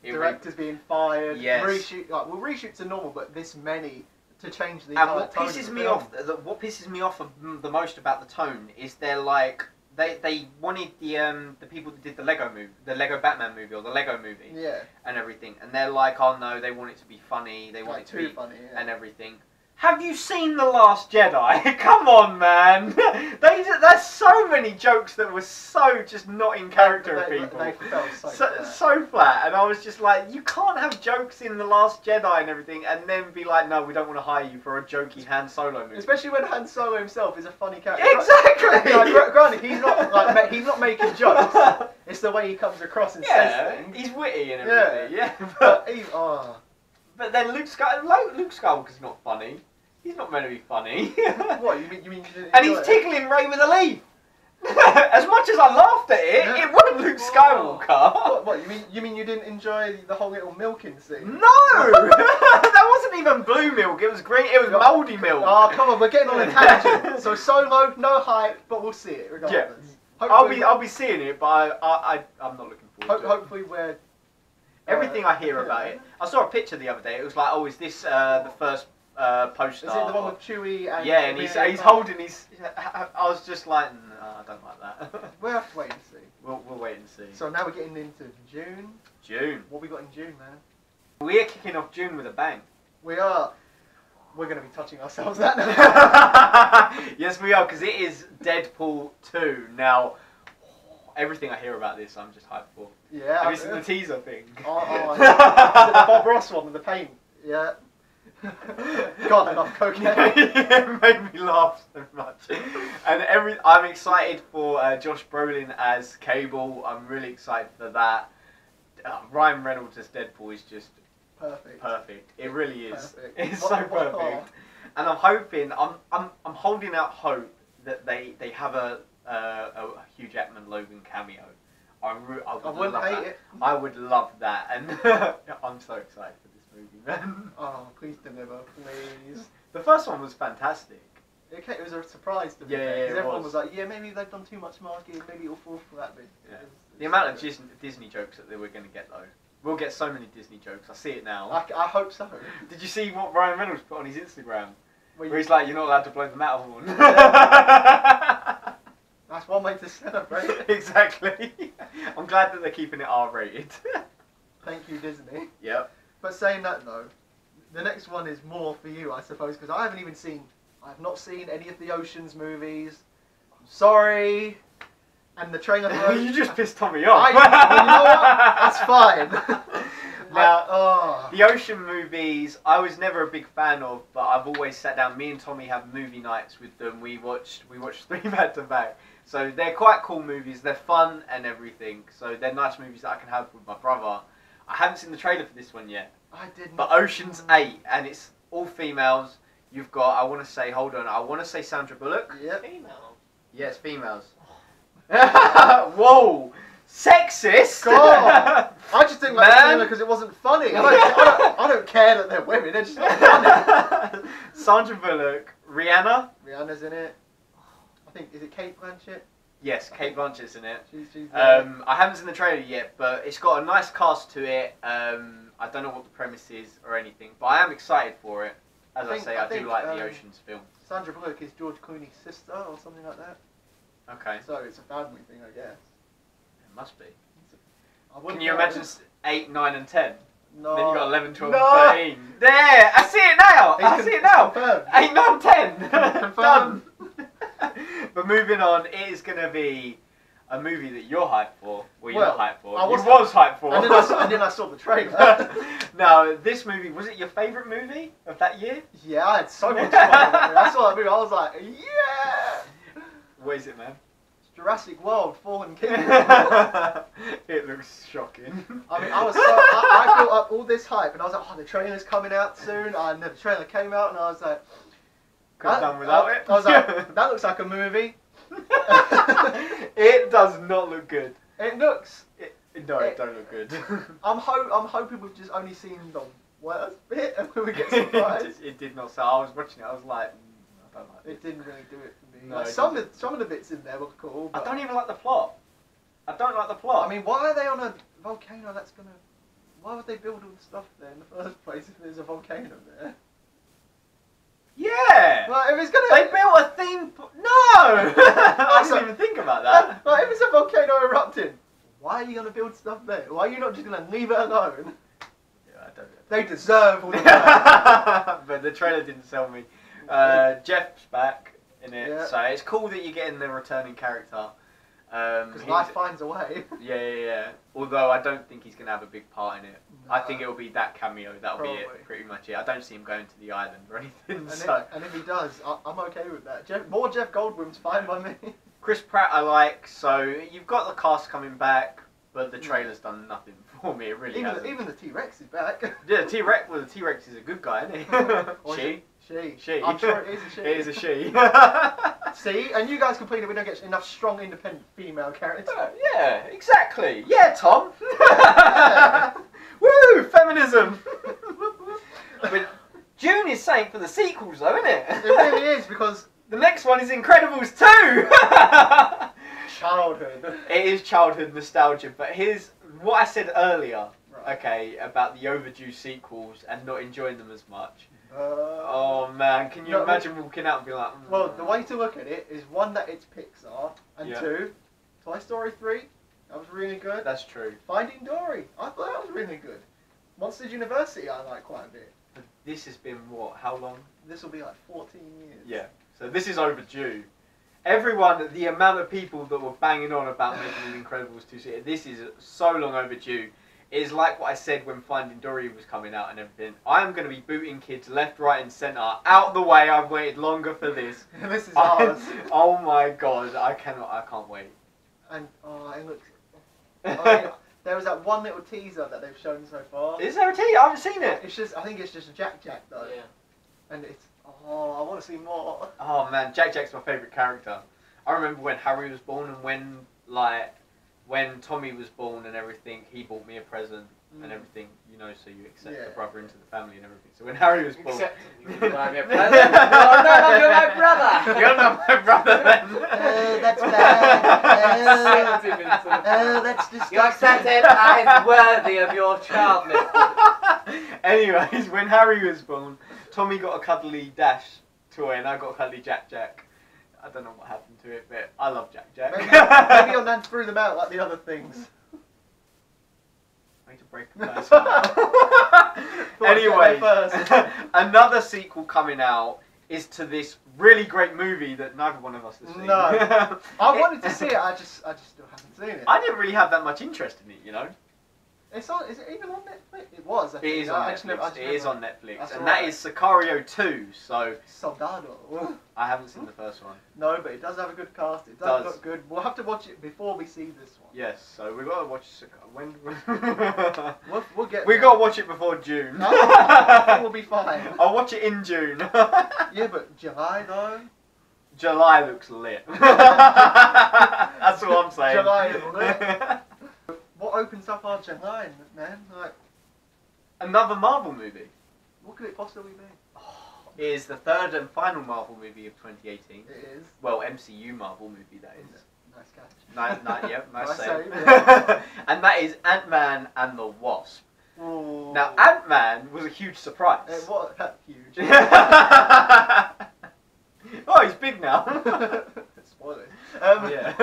B: Directors being fired.
A: Yes.
B: Reshoot. Like, well, reshoots are normal, but this many to change the
A: And
B: entire
A: what
B: tone
A: pisses
B: of the
A: me
B: film.
A: off, what pisses me off the most about the tone is they're like they wanted the people that did the Lego Batman movie or the Lego movie,
B: Yeah.
A: and everything, and they're like, oh no, they want it to be funny, they want
B: Like,
A: it to
B: too
A: be
B: funny, yeah.
A: and everything. Have you seen The Last Jedi? Come on, man. There's so many jokes that were so just not in character of people.
B: They felt so flat.
A: So flat, and I was just like, you can't have jokes in The Last Jedi and everything, and then be like, no, we don't want to hire you for a jokey Han Solo movie.
B: Especially when Han Solo himself is a funny character.
A: Exactly.
B: Like, granted, he's not like he's not making jokes. It's the way he comes across and says things.
A: He's witty and everything. Yeah.
B: But
A: But then Luke Skywalker's not funny. He's not meant to be funny.
B: What you mean? You didn't
A: And he's
B: enjoy it?
A: tickling Rey with a leaf. As much as I laughed at it,
B: Yeah.
A: it wasn't Luke Skywalker.
B: What you mean? You didn't enjoy the whole little milking scene?
A: No, that wasn't even blue milk. It was green. It was mouldy milk.
B: Oh come on, we're getting on a tangent. So Solo, no hype, but we'll see it regardless.
A: Yeah. I'll be seeing it, but I'm not looking forward to it.
B: Hopefully we're.
A: Everything I hear about it. I saw a picture the other day. It was like, oh, is this the first poster?
B: Is it the one with Chewie and?
A: Yeah, and he's holding his. I was just like, no, I don't like that.
B: We'll have to wait and see.
A: We'll wait and see.
B: So now we're getting into June.
A: June.
B: What we got in June, man?
A: We're kicking off June with a bang.
B: We are. We're going to be touching ourselves that now.
A: Yes, we are, because it is Deadpool 2. Now, everything I hear about this, I'm just hyped for.
B: Yeah.
A: Have you seen the teaser thing?
B: Is it the Bob Ross one with the paint? Yeah. God, enough cocaine.
A: It made me laugh so much. And I'm excited for Josh Brolin as Cable. I'm really excited for that. Ryan Reynolds as Deadpool is just perfect. It really is.
B: Perfect.
A: It's so perfect. And I'm hoping, I'm holding out hope that they have a Hugh Jackman Logan cameo. I would love that. I would love that, and I'm so excited for this movie, man.
B: Oh, please deliver, please.
A: The first one was fantastic.
B: It was a surprise to me.
A: Yeah,
B: because
A: it
B: everyone
A: was.
B: was like, yeah, maybe they've done too much marketing, maybe it'll fall flat. But
A: Yeah. The amount of Disney jokes that we're going to get, though. We'll get so many Disney jokes. I see it now.
B: I hope so.
A: Did you see what Ryan Reynolds put on his Instagram?
B: Where
A: He's like, you're not allowed to blow the metal horn.
B: That's one way to celebrate.
A: Exactly. I'm glad that they're keeping it R-rated.
B: Thank you, Disney.
A: Yep.
B: But saying that though, the next one is more for you, I suppose, because I have not seen any of the Ocean's movies. I'm sorry. And the trailer for
A: You just pissed Tommy off.
B: well, you know what? That's fine.
A: Now, the Ocean movies, I was never a big fan of, but I've always sat down. Me and Tommy have movie nights with them. We watched 3 back to back. So they're quite cool movies. They're fun and everything. So they're nice movies that I can have with my brother. I haven't seen the trailer for this one yet.
B: I didn't.
A: But Ocean's 8, and it's all females. You've got, I want to say Sandra Bullock.
B: Yep.
C: Female.
A: Yes, females. Whoa! Sexist!
B: God! I just didn't like the
A: Man.
B: trailer because it wasn't funny. I don't care that they're women. They're just not funny.
A: Sandra Bullock, Rihanna.
B: Rihanna's in it. I think, is it Kate Blanchett?
A: Yes, Kate Blanchett's in it.
B: She's
A: I haven't seen the trailer yet, but it's got a nice cast to it. I don't know what the premise is or anything, but I am excited for it. As I do like the Ocean's film.
B: Sandra Bullock is George Clooney's sister or something like that.
A: Okay.
B: So it's a family thing, I guess.
A: It must be.
B: I wouldn't
A: Can you
B: know.
A: imagine 8, 9 and 10?
B: No.
A: Then you got 11, 12
B: No.
A: and 13. There! I see it now! I see it now!
B: Confirmed.
A: 8, 9, 10!
B: Confirmed.
A: Done! But moving on, it is going to be a movie that you're hyped for. Well, you're
B: Well,
A: not hyped for.
B: I was
A: hyped for.
B: And then I saw the trailer.
A: Now, this movie, was it your favourite movie of that year?
B: Yeah, I had so much fun with that movie. I saw that movie, I was like, yeah!
A: What is it, man?
B: It's Jurassic World, Fallen Kingdom.
A: It looks shocking.
B: I mean, I built up all this hype, and I was like, oh, the trailer's coming out soon, and the trailer came out, and I was like,
A: Could have done without it.
B: I was like, that looks like a movie.
A: It does not look good.
B: It looks.
A: It don't look good.
B: I'm hoping we've just only seen the worst bit, and we get surprised.
A: It did not. So I was watching it. I was like, don't like
B: It didn't really do it for me.
A: No,
B: Like,
A: it
B: some of the bits in there were cool.
A: I
B: But
A: don't even like the plot. I don't like the plot.
B: I mean, why are they on a volcano that's gonna? Why would they build all the stuff there in the first place if there's a volcano there?
A: yeah.
B: Like, if it's gonna.
A: They built a theme. No. I didn't even think about that.
B: Like, if it's a volcano erupting, why are you gonna build stuff there? Why are you not just gonna leave it alone?
A: Yeah, I don't.
B: They deserve all the money.
A: But the trailer didn't sell me. Jeff's back in it,
B: Yeah.
A: so it's cool that you're getting the returning character.
B: Because life finds a way.
A: Yeah. Although I don't think he's going to have a big part in it.
B: No.
A: I think it'll be that cameo. That'll be
B: Probably.
A: it, pretty much it. I don't see him going to the island or anything.
B: And if he does, I'm okay with that. More Jeff Goldblum's fine by me.
A: Chris Pratt I like, so you've got the cast coming back, but the trailer's done nothing for me. It really hasn't.
B: Even the T-Rex is back.
A: Yeah, the T-Rex. Well, the T-Rex is a good guy, isn't he? She.
B: I'm sure it is a she.
A: It is a she.
B: See, and you guys complain that we don't get enough strong, independent female characters.
A: Yeah, exactly. Yeah, Tom.
B: Yeah.
A: Woo, feminism. But June is saying for the sequels, though, isn't it?
B: It really is, because
A: the next one is Incredibles 2.
B: childhood.
A: It is childhood nostalgia, but here's what I said earlier.
B: Right.
A: Okay, about the overdue sequels and not enjoying them as much.
B: Oh
A: man, can you imagine walking out and be like...
B: Well, the way to look at it is, one, that it's Pixar, and
A: Yeah.
B: two, Toy Story 3, that was really good.
A: That's true.
B: Finding Dory, I thought that was really good. Monsters University, I like quite a bit.
A: But this has been, what, how long?
B: This will be like 14 years.
A: Yeah, so this is overdue. Everyone, the amount of people that were banging on about making an Incredibles 2, this is so long overdue. It is like what I said when Finding Dory was coming out and everything. I am going to be booting kids left, right and centre. Out the way, I've waited longer for this.
B: This is ours.
A: Oh my god, I can't wait.
B: And, it looks... I mean, there was that one little teaser that they've shown so far.
A: Is there a tea? I haven't seen it.
B: I think it's just a Jack though.
C: Yeah.
B: And it's, I want to see more.
A: Oh man, Jack's my favourite character. I remember when Harry was born and when Tommy was born and everything, he bought me a present and everything, so you accept the brother into the family and everything. So when Harry was born...
C: You buy me a present? No, you're my brother!
A: You're not my brother then!
B: That's bad. That's disgusting.
C: Your accepted as worthy of your childness.
A: Anyways, when Harry was born, Tommy got a cuddly Dash toy and I got a cuddly Jack. I don't know what happened to it, but I love Jack.
B: Maybe your nan threw them out like the other things.
A: Way to break the first one. Anyway, another sequel coming out is to this really great movie that neither one of us has seen.
B: No. I wanted to see it, I just still haven't seen it.
A: I didn't really have that much interest in it,
B: Is it even on Netflix? It was, I think.
A: It is on Netflix. It is on Netflix.
B: That's
A: And
B: all
A: that
B: right.
A: is Sicario 2, so...
B: Soldado.
A: I haven't seen the first one.
B: No, but it does have a good cast. It does look good. We'll have to watch it before we see this one.
A: Yes, so we've got to watch Sicario.
B: We'll get
A: We've got to watch it before June.
B: I think we'll be fine.
A: I'll watch it in June.
B: Yeah, but July though?
A: July looks lit. That's all I'm saying.
B: July is lit. What opens up our July, man? Like,
A: Another Marvel movie.
B: what could it possibly be?
A: It is the third and final Marvel movie of 2018.
B: It is.
A: Well, MCU Marvel movie, that is.
B: Nice catch.
A: Nice
B: Nice
A: save.
B: save, yeah.
A: And that is Ant-Man and the Wasp.
B: Ooh.
A: Now, Ant-Man was a huge surprise.
B: It was huge.
A: Oh, he's big now.
B: Spoilers.
A: Yeah.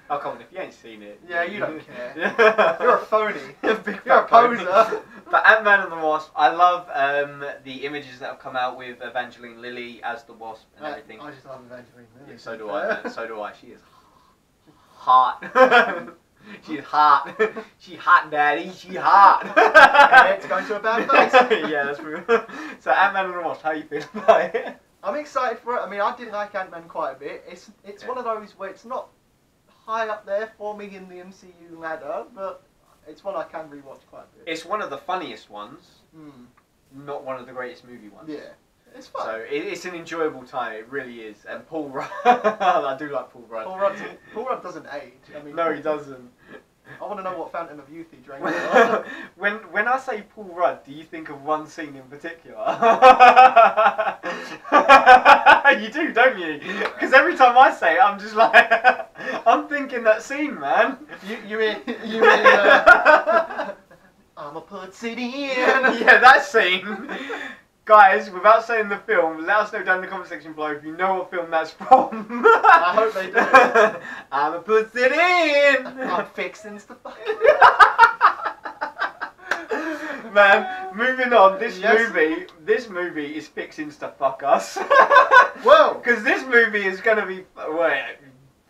A: Oh, come on, if you ain't seen it.
B: Yeah, you don't care.
A: Yeah.
B: You're a phony.
A: You're a big
B: You're a
A: fat pony.
B: poser.
A: But Ant-Man and the Wasp, I love the images that have come out with Evangeline Lilly as the Wasp and everything.
B: I just love Evangeline Lilly.
A: Yeah, so do I, man. So do I. She is hot. She's hot. She hot, daddy. She hot.
B: It's going to a bad place.
A: Yeah, that's true. So Ant-Man and the Wasp, how you feel about it?
B: I'm excited for it. I mean, I did like Ant-Man quite a bit. It's one of those where it's not high up there for me in the MCU ladder, but it's one I can rewatch quite a bit.
A: It's one of the funniest ones,
B: Mm.
A: not one of the greatest movie ones.
B: Yeah, it's fun.
A: So it's an enjoyable time. It really is. And Paul Rudd, I do like Paul Rudd.
B: Paul Rudd doesn't age. I mean,
A: No, he doesn't.
B: want to know what Phantom of Youth he drank.
A: when I say Paul Rudd, do you think of one scene in particular? You do, don't you? Because every time I say it, I'm just like, I'm thinking that scene, man.
B: You mean I'm a put city in.
A: Yeah, that scene. Guys, without saying the film, let us know down in the comment section below if you know what film that's from.
B: I hope they do.
A: I'ma put it in.
B: I'm fixing stuff.
A: Man, moving on. This
B: Yes.
A: movie is fixing stuff. Fuck us.
B: Well,
A: because this movie is gonna be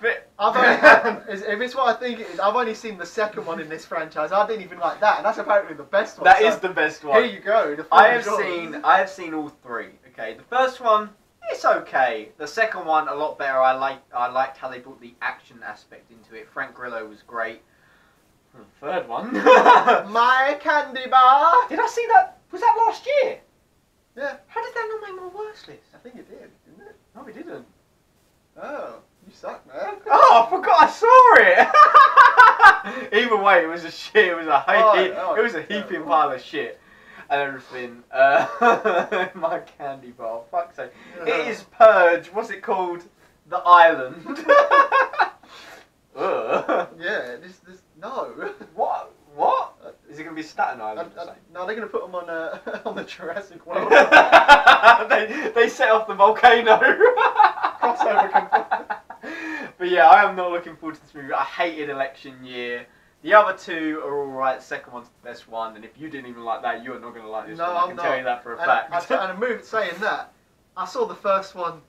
B: if it's what I think it is, I've only seen the second one in this franchise. I didn't even like that, and that's apparently the best one.
A: That is the best one.
B: Here you go. The
A: I have seen all three. Okay, the first one, it's okay. The second one, a lot better. I liked how they brought the action aspect into it. Frank Grillo was great. The third one,
B: my candy bar.
A: Did I see that? Was that last year?
B: Yeah.
A: How did that not make my worst list?
B: I think it did, didn't it?
A: No, it didn't.
B: Oh, you suck, man.
A: Oh, I forgot I saw it. Either way, it was a shit. It was a heaping pile of shit and everything. My candy bar. Fuck's sake. It is Purge. What's it called? The Island.
B: Yeah. No.
A: What? Is it going to be Staten Island?
B: No, they're going to put them on the Jurassic World.
A: they set off the volcano.
B: Crossover confirmed.
A: But yeah, I am not looking forward to this movie. I hated Election Year. The other two are alright. The second one's the best one. And if you didn't even like that, you're not going to like this one. I can tell you that for a fact.
B: And a move saying that, I saw the first one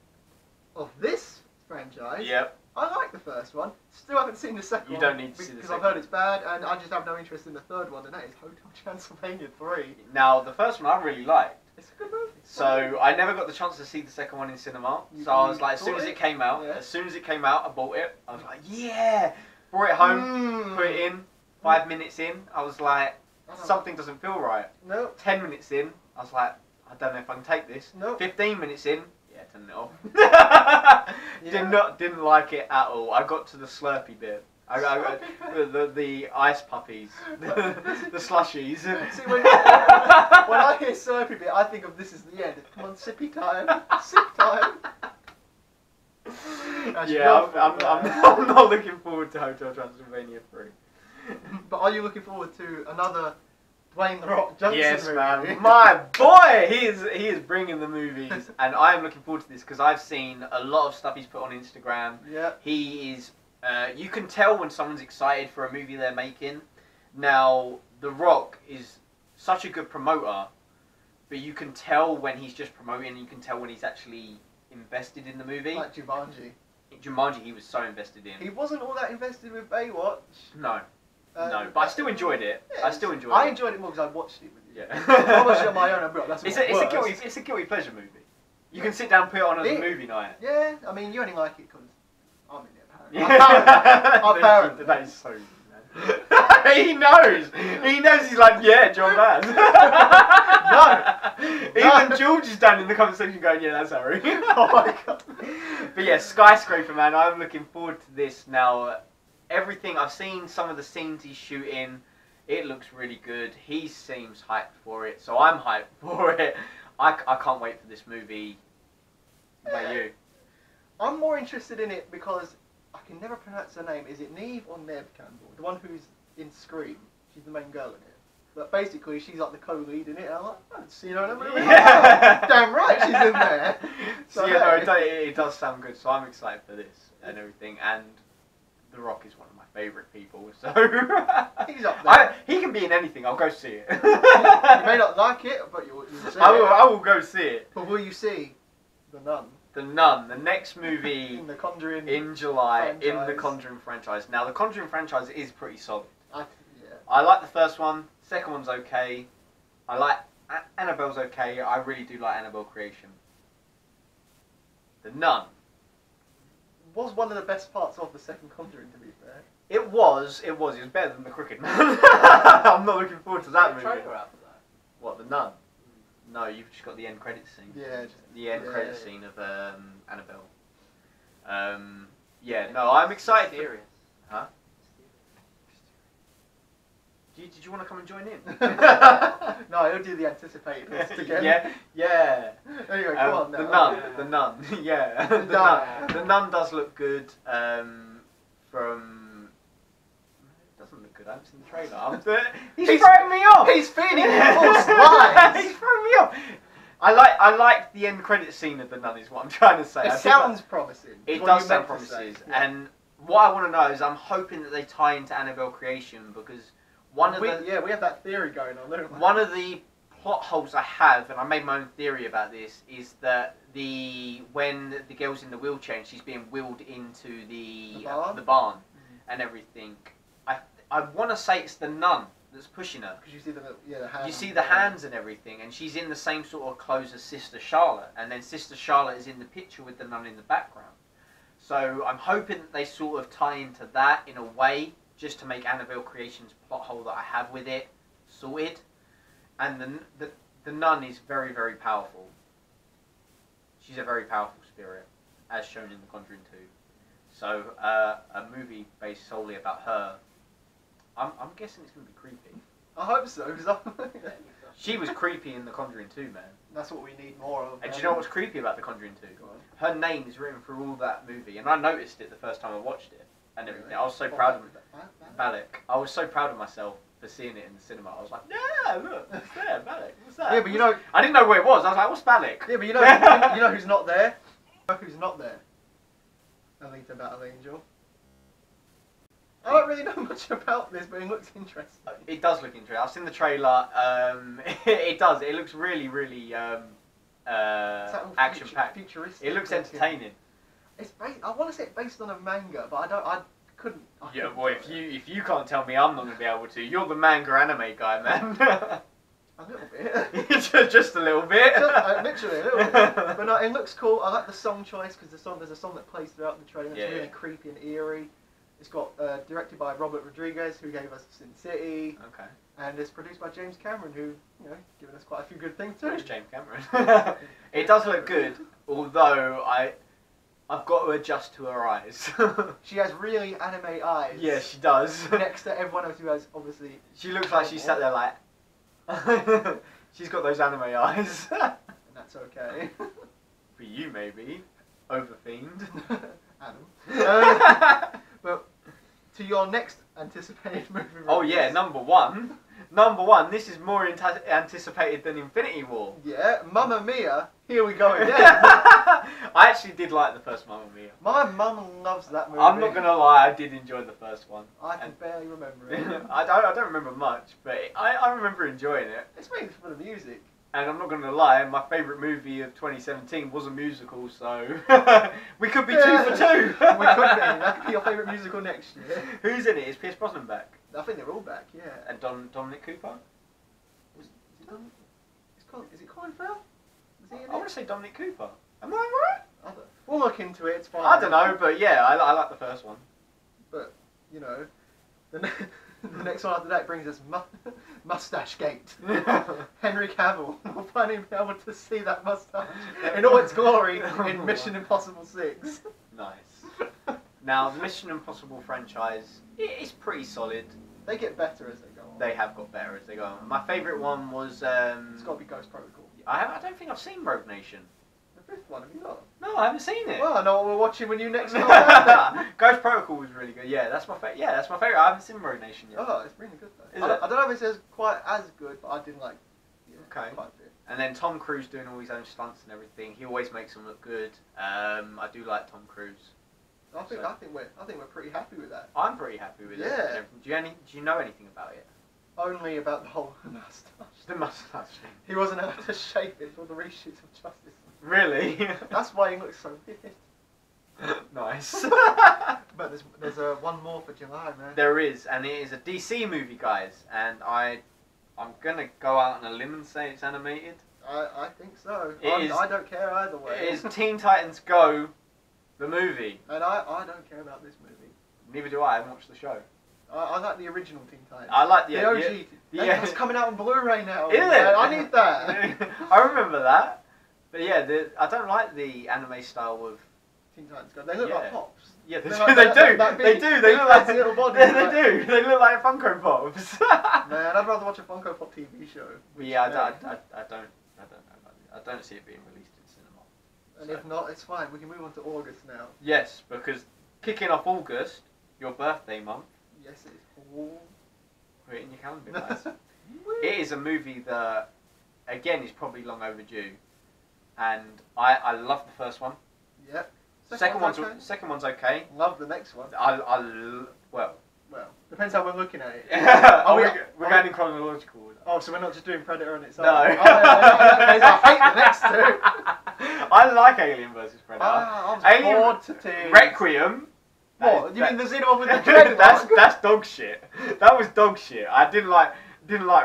B: of this franchise.
A: Yep.
B: I like the first one. Still haven't seen the second one.
A: You don't need to see the second
B: because I've heard it's bad, and I just have no interest in the third one, and that is Hotel Transylvania 3.
A: Now, the first one I really liked.
B: It's a good movie.
A: So I never got the chance to see the second one in cinema. So I was like, as soon as it came out, I bought it. I was like, yeah. Brought it home, put it in. 5 minutes in, I was like, something doesn't feel right.
B: No.
A: 10 minutes in, I was like, I don't know if I can take this.
B: No.
A: 15 minutes in, yeah, turn it off. Didn't like it at all. I got to the Slurpee bit. I got the ice puppies, the slushies.
B: See, when I hear Slurpee bit, I think of this is the end. Come on, sippy time, sip time.
A: Yeah, I'm not looking forward to Hotel Transylvania 3.
B: But are you looking forward to another Dwayne The Rock Johnson
A: yes,
B: movie?
A: man. My boy! He is bringing the movies. And I am looking forward to this because I've seen a lot of stuff he's put on Instagram.
B: Yeah.
A: He is... you can tell when someone's excited for a movie they're making. Now, The Rock is such a good promoter, but you can tell when he's just promoting, you can tell when he's actually invested in the movie.
B: Like Jumanji.
A: Jumanji, he was so invested in.
B: He wasn't all that invested with Baywatch.
A: No. No, but I still enjoyed it.
B: Yeah, I enjoyed it more because I watched it with you.
A: Yeah.
B: I watched it on my own.
A: It's a guilty pleasure movie. You can sit down and put it on as a movie night.
B: Yeah, I mean, you only like it because I'm in it, apparently.
A: Yeah.
B: Apparently.
A: That is so good, man. He knows. He knows. He's like, yeah, John Bass.
B: No.
A: Even George is down in the comment section going, yeah, that's Harry.
B: Oh my god.
A: But yeah, Skyscraper, man. I'm looking forward to this now. Everything I've seen, some of the scenes he's shooting, it looks really good. He seems hyped for it, so I'm hyped for it. I can't wait for this movie. What about you?
B: I'm more interested in it because I can never pronounce her name. Is it Neve or Neve Campbell? The one who's in Scream. She's the main girl in it. But basically, she's like the co-lead in it. And I'm like, I haven't seen her in a movie.
A: Yeah.
B: Damn right, she's in there.
A: So yeah, no, it does sound good. So I'm excited for this and everything. And The Rock is one of my favourite people. So
B: he's up there.
A: He can be in anything. I'll go see it.
B: You may not like it, but you'll see it.
A: I will go see it.
B: But will you see The Nun?
A: The Nun, the next movie
B: in the Conjuring
A: in July
B: franchise.
A: in the Conjuring franchise. Now the Conjuring franchise is pretty solid.
B: Yeah.
A: I like the first one. Second one's okay. I like Annabelle's okay. I really do like Annabelle Creation. The Nun
B: was one of the best parts of the second Conjuring, to be fair.
A: It was better than the Crooked Man. I'm not looking forward to that movie.
C: Trailer out for that.
A: What, The Nun? No, you've just got the end credits scene.
B: Yeah, just
A: the end credits scene of Annabelle. Yeah, no, I'm excited.
C: Mysterious.
A: Huh? Did you want to come and join in?
B: No, he'll do the anticipated list again.
A: Yeah.
B: Anyway, come on now.
A: The nun. Yeah. The nun does look good. From it doesn't look good. I haven't seen the trailer. He's throwing me off.
B: He's feeding you false lies.
A: He's throwing me off. I like the end credit scene of the nun. Is what I'm trying to say.
B: It sounds promising.
A: It
B: What
A: does
B: you
A: sound
B: meant to
A: promising,
B: say. Yeah.
A: and what I want to know is I'm hoping that they tie into Annabelle Creation because we
B: have that theory going on, don't we?
A: one of the plot holes I have, and I made my own theory about this, is that when the girl's in the wheelchair and she's being wheeled into the barn and everything, I want to say it's the nun that's pushing her.
B: Because you see the hands.
A: You see the hands and everything, and she's in the same sort of clothes as Sister Charlotte, and then Sister Charlotte is in the picture with the nun in the background. So I'm hoping that they sort of tie into that in a way, just to make Annabelle Creation's plot hole that I have with it sorted. And the nun is very, very powerful. She's a very powerful spirit, as shown in The Conjuring 2. So a movie based solely about her, I'm guessing it's going to be creepy.
B: I hope so, because
A: She was creepy in The Conjuring 2, man.
B: That's what we need more of.
A: And do you know what's creepy about The Conjuring 2? Her name is written through all that movie, and I noticed it the first time I watched it and everything. I was so proud of Balak. I was so proud of myself for seeing it in the cinema. I was like, yeah, look, it's there, Balak. What's that?
B: Yeah, but you know,
A: I didn't know where it was. I was like, what's Balak?
B: Yeah, but you know who's not there? Who's not there? Alita Battle Angel. I don't really know much about this, but it looks interesting.
A: It does look interesting. I've seen the trailer. It does. It looks really, really action-packed.
B: Futuristic.
A: It looks entertaining.
B: It's I want to say it's based on a manga, but I couldn't.
A: Yeah, boy, if you can't tell me, I'm not gonna be able to. You're the manga anime guy, man.
B: A little bit.
A: Just a little bit.
B: Literally a little bit. But no, it looks cool. I like the song choice because there's a song that plays throughout the trailer. It's really creepy and eerie. It's got directed by Robert Rodriguez, who gave us Sin City.
A: Okay.
B: And it's produced by James Cameron, who, given us quite a few good things too.
A: Where's James Cameron? It does look good, although I've got to adjust to her eyes.
B: She has really anime eyes.
A: Yeah, she does.
B: Next to everyone else who has, obviously...
A: She looks like she sat there like... She's got those anime eyes.
B: And that's okay.
A: For you, maybe. Overfiend.
B: Adam. But to your next anticipated movie...
A: Oh yeah, number one. Number one, this is more anticipated than Infinity War.
B: Yeah, Mamma Mia, here we go again.
A: I actually did like the first Mamma Mia.
B: My mum loves that movie.
A: I'm not going to lie, I did enjoy the first one.
B: I can barely remember it.
A: I don't remember much, but I remember enjoying it.
B: It's mainly for the music.
A: And I'm not going to lie, my favourite movie of 2017 was a musical, so we could be 2 for 2.
B: We could be. That could be your favourite musical next year.
A: Who's in it? Is Pierce Brosnan back?
B: I think they're all back, yeah.
A: And Dominic Cooper?
B: Is it Colin Farrell? Is he in it?
A: I want to say Dominic Cooper. Am I right?
B: We'll look into it, it's fine.
A: I don't know, but yeah, I like the first one.
B: But, the next one after that brings us Mustache Gate. Henry Cavill. We'll finally be able to see that mustache in all its glory in Mission Impossible 6.
A: Nice. Now, the Mission Impossible franchise is pretty solid.
B: They get better as they go on.
A: They have got better as they go on. My favourite one was...
B: It's got to be Ghost Protocol.
A: I don't think I've seen Rogue Nation.
B: The fifth one, have you not?
A: No, I haven't seen it.
B: Well, I know what we're watching when you next come out.
A: Ghost Protocol was really good. Yeah, that's my favourite. Yeah, that's my favourite. I haven't seen Rogue Nation yet.
B: Oh, it's really good though.
A: Is it?
B: I don't know if it's quite as good, but I did like. Yeah,
A: Okay.
B: quite a bit.
A: And then Tom Cruise doing all his own stunts and everything. He always makes them look good. I do like Tom Cruise.
B: I think we're pretty happy with that.
A: I'm pretty happy with it.
B: Yeah.
A: Do you know anything about it?
B: Only about the whole moustache.
A: The moustache thing.
B: He wasn't able to shape it for the reshoots of Justice.
A: Really?
B: That's why he looks so weird.
A: Nice.
B: But there's one more for July, man.
A: There is, and it is a DC movie, guys. And I'm gonna go out on a limb and say it's animated.
B: I think so.
A: It is-
B: I don't care either way.
A: It is Teen Titans Go, the movie.
B: And I don't care about this movie.
A: Neither do I. I haven't watched the show.
B: I like the original Teen Titans.
A: I like
B: the OG. That's coming out on Blu-ray now.
A: Is it?
B: I need that.
A: I remember that. But yeah, I don't like the anime style of...
B: Teen Titans Go. They look like pops.
A: Yeah, they
B: They're
A: do.
B: like
A: They
B: that-
A: do.
B: that
A: They
B: big-
A: do. They
B: big
A: look like
B: fancy little bodies,
A: They
B: like-
A: do. They look like Funko Pops.
B: Man, I'd rather watch a Funko Pop TV show.
A: But yeah, I
B: which,
A: don't know about it. I don't see it being released in cinema.
B: And
A: So.
B: if not, it's fine. We can move on to August now.
A: Yes, because kicking off August, your birthday month,
B: Yes, it is. Oh.
A: put it in your calendar, guys. It is a movie that, again, is probably long overdue, and I love the first one.
B: Yep.
A: Second one's
B: okay.
A: second one's okay.
B: Love the next one.
A: Well,
B: Well, depends how we're looking at it.
A: are
B: we-
A: we're going in chronological order.
B: Oh, so we're not just doing Predator on its own?
A: No.
B: Oh, yeah, I hate the next two.
A: I like Alien vs Predator.
B: Ah, I was
A: Alien
B: bored to tears.
A: Requiem.
B: What? You mean the Xenomorph with the
A: that's
B: dreadlock?
A: dog shit. That was dog shit. I didn't like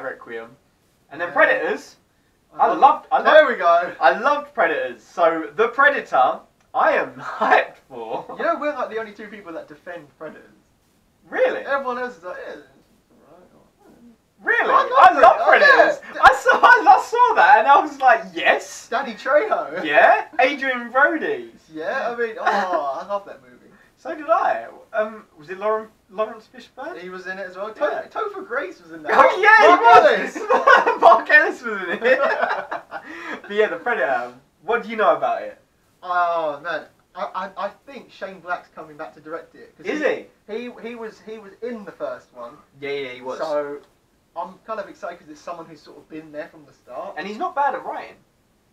A: Requiem. And then
B: Yeah.
A: Predators. I loved
B: There we go.
A: I loved Predators. So the Predator, I am hyped for.
B: You know, we're like the only two people that defend Predators.
A: Really?
B: Everyone else is like, yeah, it's
A: Really?
B: I
A: I
B: love
A: love
B: Predators.
A: Predators.
B: Yeah.
A: I saw that and I was like, yes.
B: Danny Trejo.
A: Yeah. Adrian Brody.
B: Yeah, I mean, oh, I love that movie.
A: So did I. Was it Lawrence Fishburne?
B: He was in it as well.
A: Yeah.
B: Topher Grace was in that.
A: Oh yeah,
B: Mark
A: he was. Mark Ellis was in it. But yeah, the Predator. What do you know about it?
B: Oh man, I think Shane Black's coming back to direct it. 'Cause
A: Is he?
B: He was in the first one.
A: Yeah, he was.
B: So I'm kind of excited because it's someone who's sort of been there from the start.
A: And he's not bad at writing.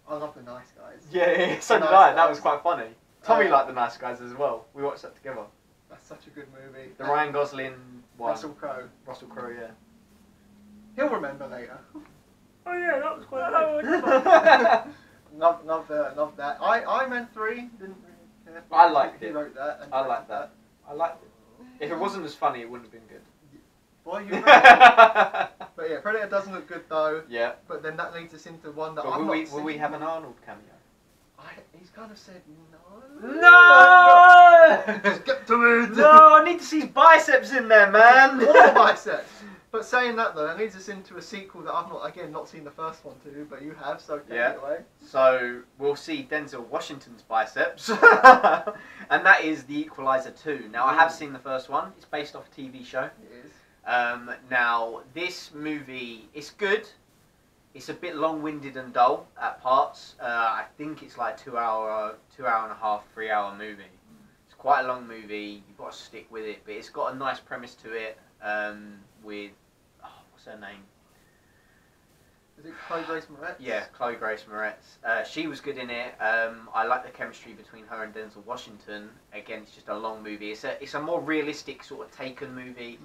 B: I love the Nice Guys.
A: Yeah, so did
B: Nice
A: I. That
B: Guys.
A: was quite funny. Tommy
B: Uh,
A: liked the Nice Guys as well. We watched that together.
B: That's such a good movie.
A: The Ryan Gosling one.
B: Russell Crowe.
A: Russell Crowe, yeah.
B: He'll remember later.
A: Oh yeah, that was quite
B: Love that. Iron Man 3 didn't really care.
A: I liked
B: He
A: it.
B: wrote that. And
A: I liked that. I liked it. If it wasn't as funny, it wouldn't have been good.
B: Boy, you. But yeah, Predator doesn't look good though.
A: Yeah.
B: But then that leads us into one that
A: But
B: I'm
A: will
B: not.
A: we have an Arnold cameo?
B: He's kind of said no.
A: No!
B: Just get to it.
A: No, I need to see his biceps in there, man.
B: All the biceps. But saying that though, that leads us into a sequel that I've not seen the first one to, but you have, so take
A: Yeah.
B: it away.
A: So we'll see Denzel Washington's biceps, and that is The Equalizer 2. Now I have seen the first one. It's based off a TV show.
B: It is.
A: Now this movie is good. It's a bit long-winded and dull at parts. I think it's like 2 hour and a half, 3 hour movie. It's quite a long movie. You've got to stick with it, but it's got a nice premise to it. With what's her name?
B: Is it Chloe Grace Moretz?
A: Yeah, Chloe Grace Moretz. She was good in it. I like the chemistry between her and Denzel Washington. Again, it's just a long movie. It's a more realistic sort of Taken movie.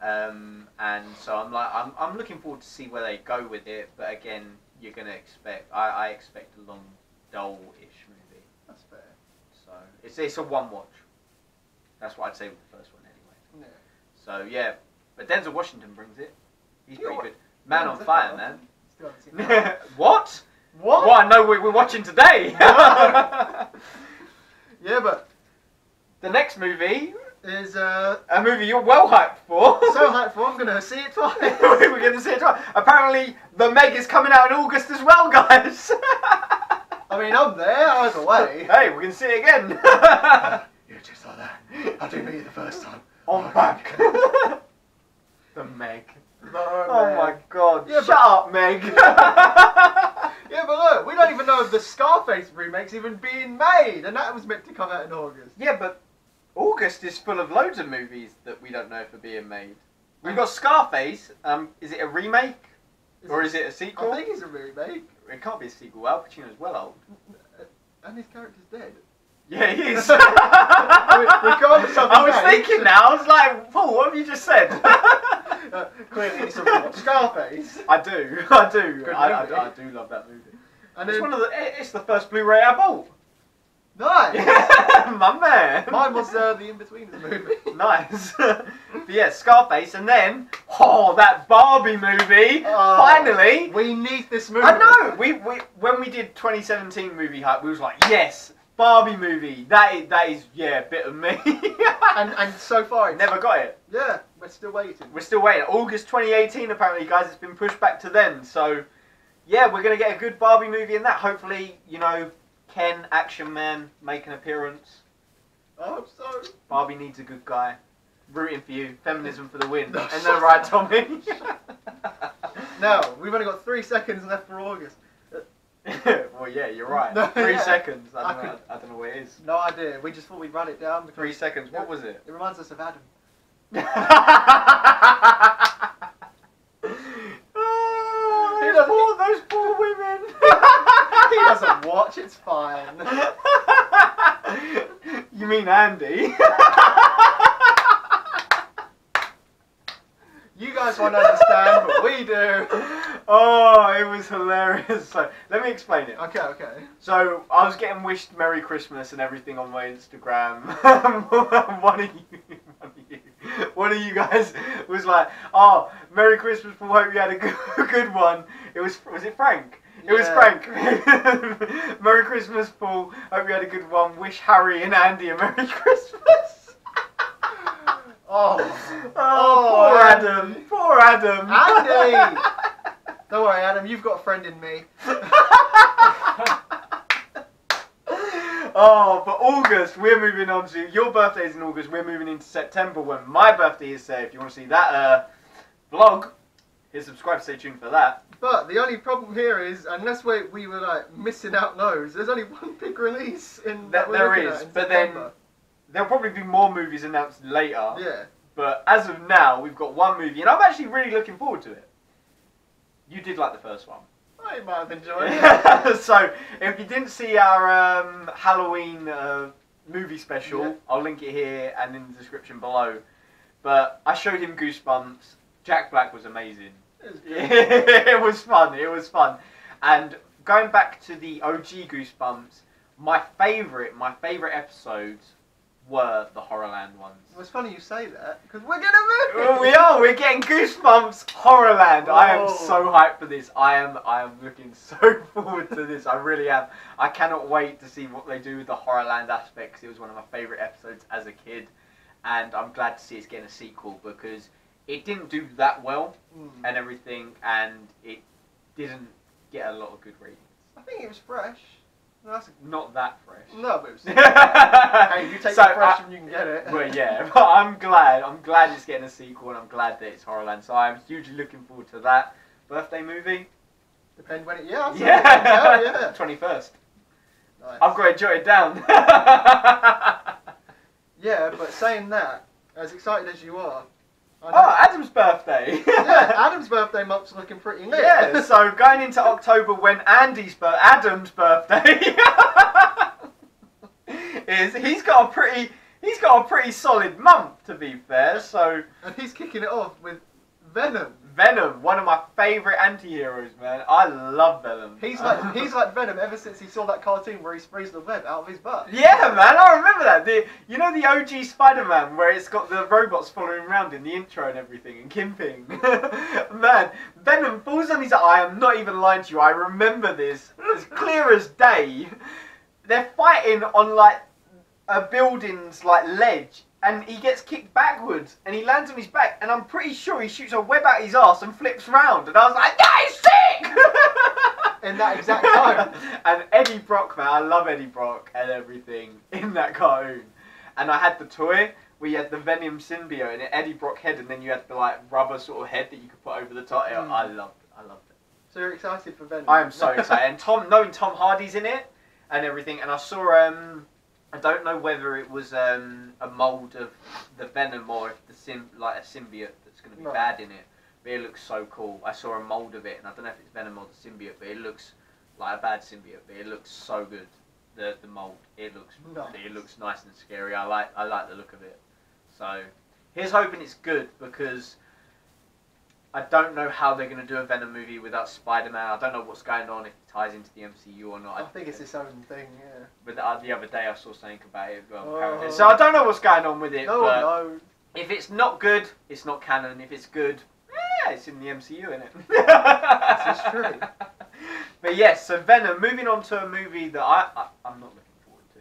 A: And so I'm looking forward to see where they go with it. But again, you're gonna expect I expect a long, dull-ish movie.
B: That's fair.
A: So it's a one watch. That's what I'd say with the first one anyway.
B: Yeah.
A: So yeah, but Denzel Washington brings it. He's pretty
B: Yeah,
A: good. Man on fire, man.
B: Still haven't seen that.
A: What?
B: What?
A: Well, I know we're watching today.
B: Yeah, but
A: The next movie,
B: is
A: a movie you're well hyped for.
B: so hyped for. I'm gonna see it twice.
A: We're going to see it twice. Apparently, The Meg is coming out in August as well, guys.
B: I mean, I'm there. I was away.
A: Hey, we're going to see it again.
B: You just saw that. I didn't meet you the first time.
A: I'm back. The Meg.
B: No,
A: Oh
B: man.
A: my god.
B: Yeah,
A: Shut
B: but-
A: up, Meg.
B: Yeah, but look, we don't even know if the Scarface remake's even being made, and that was meant to come out in August.
A: Yeah, but August is full of loads of movies that we don't know if are being made. We've got Scarface. Is it a remake? Or is it a sequel?
B: I think it's a remake,
A: It can't be a sequel. Al Pacino's well old.
B: and his character's dead.
A: Yeah, he is.
B: Regardless of the
A: I was
B: name.
A: thinking now, I was like, Paul, what have you just said?
B: Clearly, it's a watch. Scarface.
A: I do.
B: Good
A: I
B: movie.
A: do love that movie.
B: And
A: It's
B: then,
A: it's the first Blu-ray I bought.
B: nice.
A: My man.
B: Mine was the In-Betweeners movie.
A: Nice. But yeah, Scarface, and then that Barbie movie.
B: Oh,
A: Finally.
B: We need this movie.
A: I know. We when we did 2017 movie hype, we was like, yes, Barbie movie. That is a bit of me.
B: And so far, it's,
A: Never got it.
B: yeah, we're still waiting.
A: We're still waiting. August 2018, apparently, guys. It's been pushed back to then. So, yeah, we're gonna get a good Barbie movie in that. Hopefully, Ken, Action Man, make an appearance.
B: I hope so.
A: Barbie needs a good guy. Rooting for you. Feminism for the win. Ain't that right, Tommy?
B: Now, we've only got 3 seconds left for August.
A: Well, yeah, you're right.
B: No,
A: 3
B: yeah.
A: seconds. I don't know where it is.
B: No idea. We just thought we'd run it down.
A: 3 seconds. What was it?
B: It reminds us of Adam.
A: Oh, those poor women.
B: He doesn't watch. It's fine.
A: You mean Andy?
B: You guys won't understand, but we do.
A: Oh, it was hilarious. So let me explain it.
B: Okay.
A: So I was getting wished Merry Christmas and everything on my Instagram. One of you guys was like, "Oh, Merry Christmas, Paul. Hope you had a good one." Was it Frank? It was Frank. Merry Christmas, Paul. Hope you had a good one. Wish Harry and Andy a Merry Christmas.
B: Oh,
A: poor Adam. Poor Adam.
B: Andy! Don't worry, Adam, you've got a friend in me.
A: Oh, but August, we're moving on to... Your birthday's in August, we're moving into September when my birthday is. If you want to see that vlog, hit subscribe, stay tuned for that.
B: But the only problem here is, unless we were like missing out those, there's only one big release in that we're looking at in
A: but
B: September.
A: then there'll probably be more movies announced later.
B: Yeah.
A: But as of now, we've got one movie, and I'm actually really looking forward to it. You did like the first one.
B: I might have enjoyed it.
A: So, if you didn't see our Halloween movie special, I'll link it here and in the description below. But I showed him Goosebumps. Jack Black was amazing. It was fun. It was fun. And going back to the OG Goosebumps, my favourite episodes were the Horrorland ones.
B: It's funny you say that, because we're gonna move.
A: Well, we are. We're getting Goosebumps Horrorland. I am
B: Oh.
A: so hyped for this. I am looking so forward to this. I really am. I cannot wait to see what they do with the Horrorland aspects. It was one of my favourite episodes as a kid, and I'm glad to see it's getting a sequel because it didn't do that well and everything, and it didn't get a lot of good ratings.
B: I think it was fresh. No, that's
A: Not that fresh.
B: no, but it was. Hey, you take
A: So,
B: it fresh when you can get it.
A: Well, yeah, but I'm glad it's getting a sequel, and I'm glad that it's Horrorland. So I'm hugely looking forward to that birthday movie.
B: Depend when it. Yeah.
A: Yeah. 21st.
B: Nice.
A: I've got it jotted down.
B: Yeah, but saying that, as excited as you are.
A: Oh, Adam's birthday.
B: Yeah, Adam's birthday month's looking pretty lit.
A: Yeah. So going into October when Adam's birthday is, he's got a pretty solid month, to be fair. So
B: And he's kicking it off with Venom.
A: Venom, one of my favourite anti-heroes, man. I love Venom.
B: He's like Venom ever since he saw that cartoon where he sprays the web out of his butt.
A: Yeah, man, I remember that. You know the OG Spider-Man where it's got the robots following around in the intro and everything, and Kingpin. Man, Venom falls on his eye. I am not even lying to you. I remember this as clear as day. They're fighting on like a building's like ledge, and he gets kicked backwards, and he lands on his back, and I'm pretty sure he shoots a web out his arse and flips round, and I was like, that is sick!
B: In that exact time.
A: And Eddie Brock, man, I love Eddie Brock and everything in that cartoon. And I had the toy where you had the Venom symbiote and an Eddie Brock head, and then you had the like rubber sort of head that you could put over the top. I loved it.
B: So you're excited for Venom?
A: I am so excited. And knowing Tom Hardy's in it and everything, and I saw I don't know whether it was a mould of the Venom or if a symbiote that's going to be bad in it. But it looks so cool. I saw a mould of it, and I don't know if it's Venom or the symbiote, but it looks like a bad symbiote. But it looks so good. The mould. It looks nice and scary. I like the look of it. So here's hoping it's good, because I don't know how they're going to do a Venom movie without Spider-Man. I don't know what's going on, if it ties into the MCU or not.
B: I think it's its own thing, yeah.
A: But the other day I saw something about it. Apparently. So I don't know what's going on with it.
B: No one knows.
A: If it's not good, it's not canon. If it's good, yeah, it's in the MCU, isn't it?
B: This is true.
A: But yes, so Venom, moving on to a movie that I'm not looking forward to.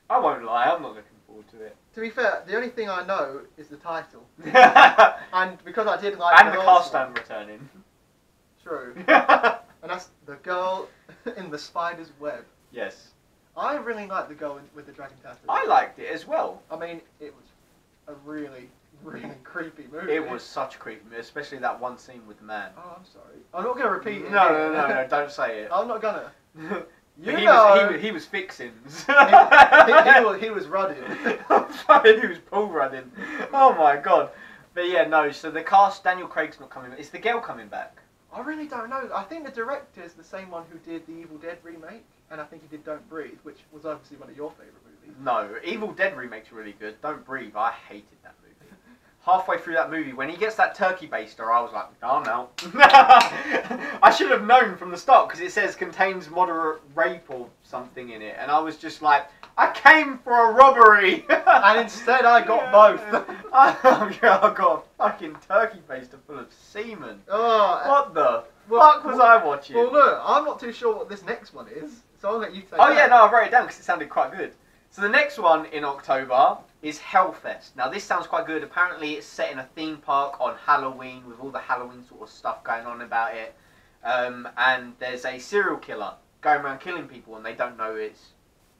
A: I won't lie, I'm not looking forward to it.
B: To be fair, the only thing I know is the title.
A: And
B: And because I did like
A: the
B: last
A: cast
B: one-
A: returning.
B: True. And that's the girl in the spider's web.
A: Yes.
B: I really liked the girl with the dragon tattoo.
A: I liked it as well.
B: I mean, it was a really, really creepy movie.
A: It was such a creepy movie, especially that one scene with the man.
B: Oh, I'm sorry. I'm not going to repeat it.
A: No, don't say it.
B: I'm not gonna.
A: He was fixing.
B: he was running.
A: He was Paul running. Oh my god. But yeah, no. So the cast, Daniel Craig's not coming. Is the girl coming back?
B: I really don't know. I think the director is the same one who did the Evil Dead remake, and I think he did Don't Breathe, which was obviously one of your favourite movies.
A: No, Evil Dead remake's really good. Don't Breathe. I hated that movie. Halfway through that movie, when he gets that turkey baster, I was like, oh no. I should have known from the start, because it says contains moderate rape or something in it, and I was just like, I came for a robbery!
B: And instead I got both.
A: I got a fucking turkey baster full of semen.
B: Oh,
A: What the fuck was I watching?
B: Well, look, I'm not too sure what this next one is, so I'll let you take
A: Oh
B: that.
A: yeah, no, I wrote it down because it sounded quite good. So the next one in October is Hellfest. Now this sounds quite good. Apparently it's set in a theme park on Halloween with all the Halloween sort of stuff going on about it. And there's a serial killer going around killing people and they don't know it's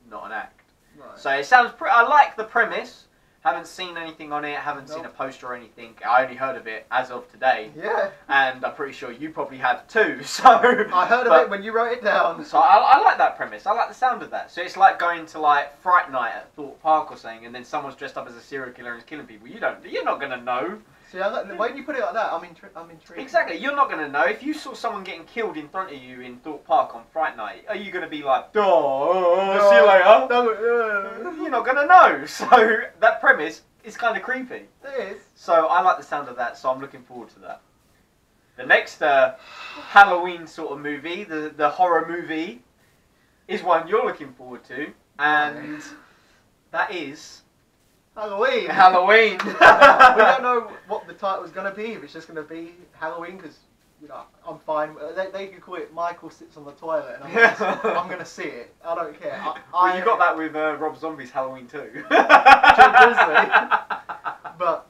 A: not an act.
B: Right.
A: So it sounds pretty... I like the premise. Haven't seen anything on it. Haven't seen a poster or anything. I only heard of it as of today.
B: Yeah.
A: And I'm pretty sure you probably have too. So
B: I heard of it when you wrote it down.
A: So I like that premise. I like the sound of that. So it's like going to like Fright Night at Thorpe Park or something, and then someone's dressed up as a serial killer and is killing people. You're not gonna know.
B: See, when you put it like that, I'm intrigued.
A: Exactly. You're not gonna know if you saw someone getting killed in front of you in Thorpe Park on Fright Night. Are you gonna be like, oh, see you later? You're not gonna know. So that premise is kind of creepy.
B: It is.
A: So I like the sound of that. So I'm looking forward to that. The next Halloween sort of movie, the horror movie, is one you're looking forward to, and that is
B: Halloween.
A: Halloween.
B: We don't know what the title is going to be. If it's just going to be Halloween, because I'm fine. They could call it Michael Sits on the Toilet, and I'm going to see it. I don't care.
A: Well, you got that with Rob Zombie's Halloween too.
B: Joe Grizzly. But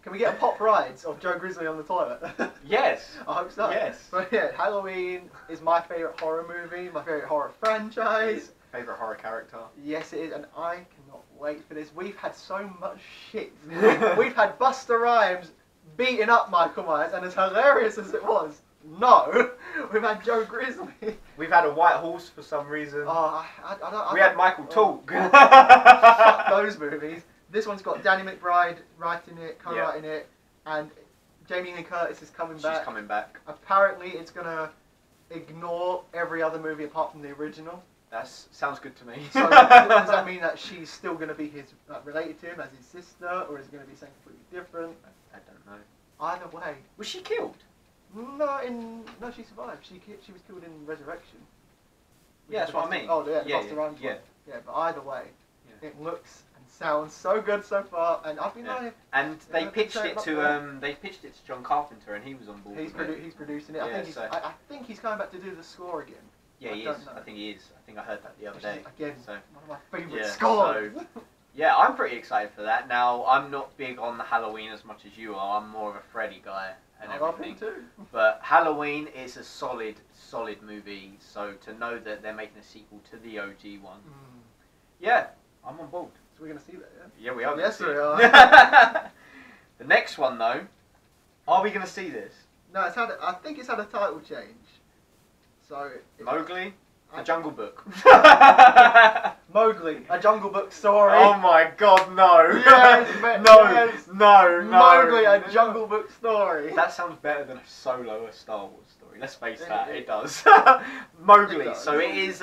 B: can we get a pop rides of Joe Grizzly on the toilet?
A: Yes.
B: I hope so.
A: Yes.
B: But yeah, Halloween is my favourite horror movie, my favourite horror franchise.
A: Favourite horror character.
B: Yes, it is, and I cannot wait for this. We've had so much shit. We've had Busta Rhymes beating up Michael Myers, and as hilarious as it was, no, we've had Joe Grizzly.
A: We've had a white horse for some reason.
B: Oh,
A: we had Michael Talk.
B: Fuck those movies. This one's got Danny McBride writing it, co-writing it, and Jamie Lee Curtis is coming back.
A: She's coming back.
B: Apparently, it's gonna ignore every other movie apart from the original.
A: That sounds good to me.
B: So does that mean that she's still gonna be related to him as his sister, or is it gonna be something completely different?
A: I don't know.
B: Either way.
A: Was she killed?
B: No, she survived. She was killed in Resurrection.
A: Yeah, that's what I mean.
B: Oh, yeah,
A: yeah,
B: Busta Rhymes one. Yeah, but either way,
A: Yeah.
B: it looks and sounds so good so far, and I've been like.
A: And they pitched it to John Carpenter, and he was on board.
B: He's producing it.
A: Yeah,
B: I think he's coming back to do the score again.
A: Yeah, he is. I think he is. I think I heard that the other day.
B: Again,
A: so,
B: one of my favourite
A: yeah,
B: scores.
A: So, yeah, I'm pretty excited for that. Now, I'm not big on the Halloween as much as you are. I'm more of a Freddy guy and
B: I love
A: everything.
B: him too.
A: But Halloween is a solid movie. So to know that they're making a sequel to the OG one, yeah, I'm on board.
B: So we're gonna see that, yeah?
A: Yeah, we are.
B: Yes, we are.
A: The next one, though, are we going to see this?
B: No, I think it's had a title change. So
A: Mowgli, The Jungle Book.
B: Mowgli, A Jungle Book Story.
A: Oh my God, no!
B: Yes,
A: no!
B: Mowgli, A Jungle Book Story.
A: That sounds better than Solo, a Star Wars story. Let's face that, it does.
B: It
A: Mowgli.
B: does.
A: So it is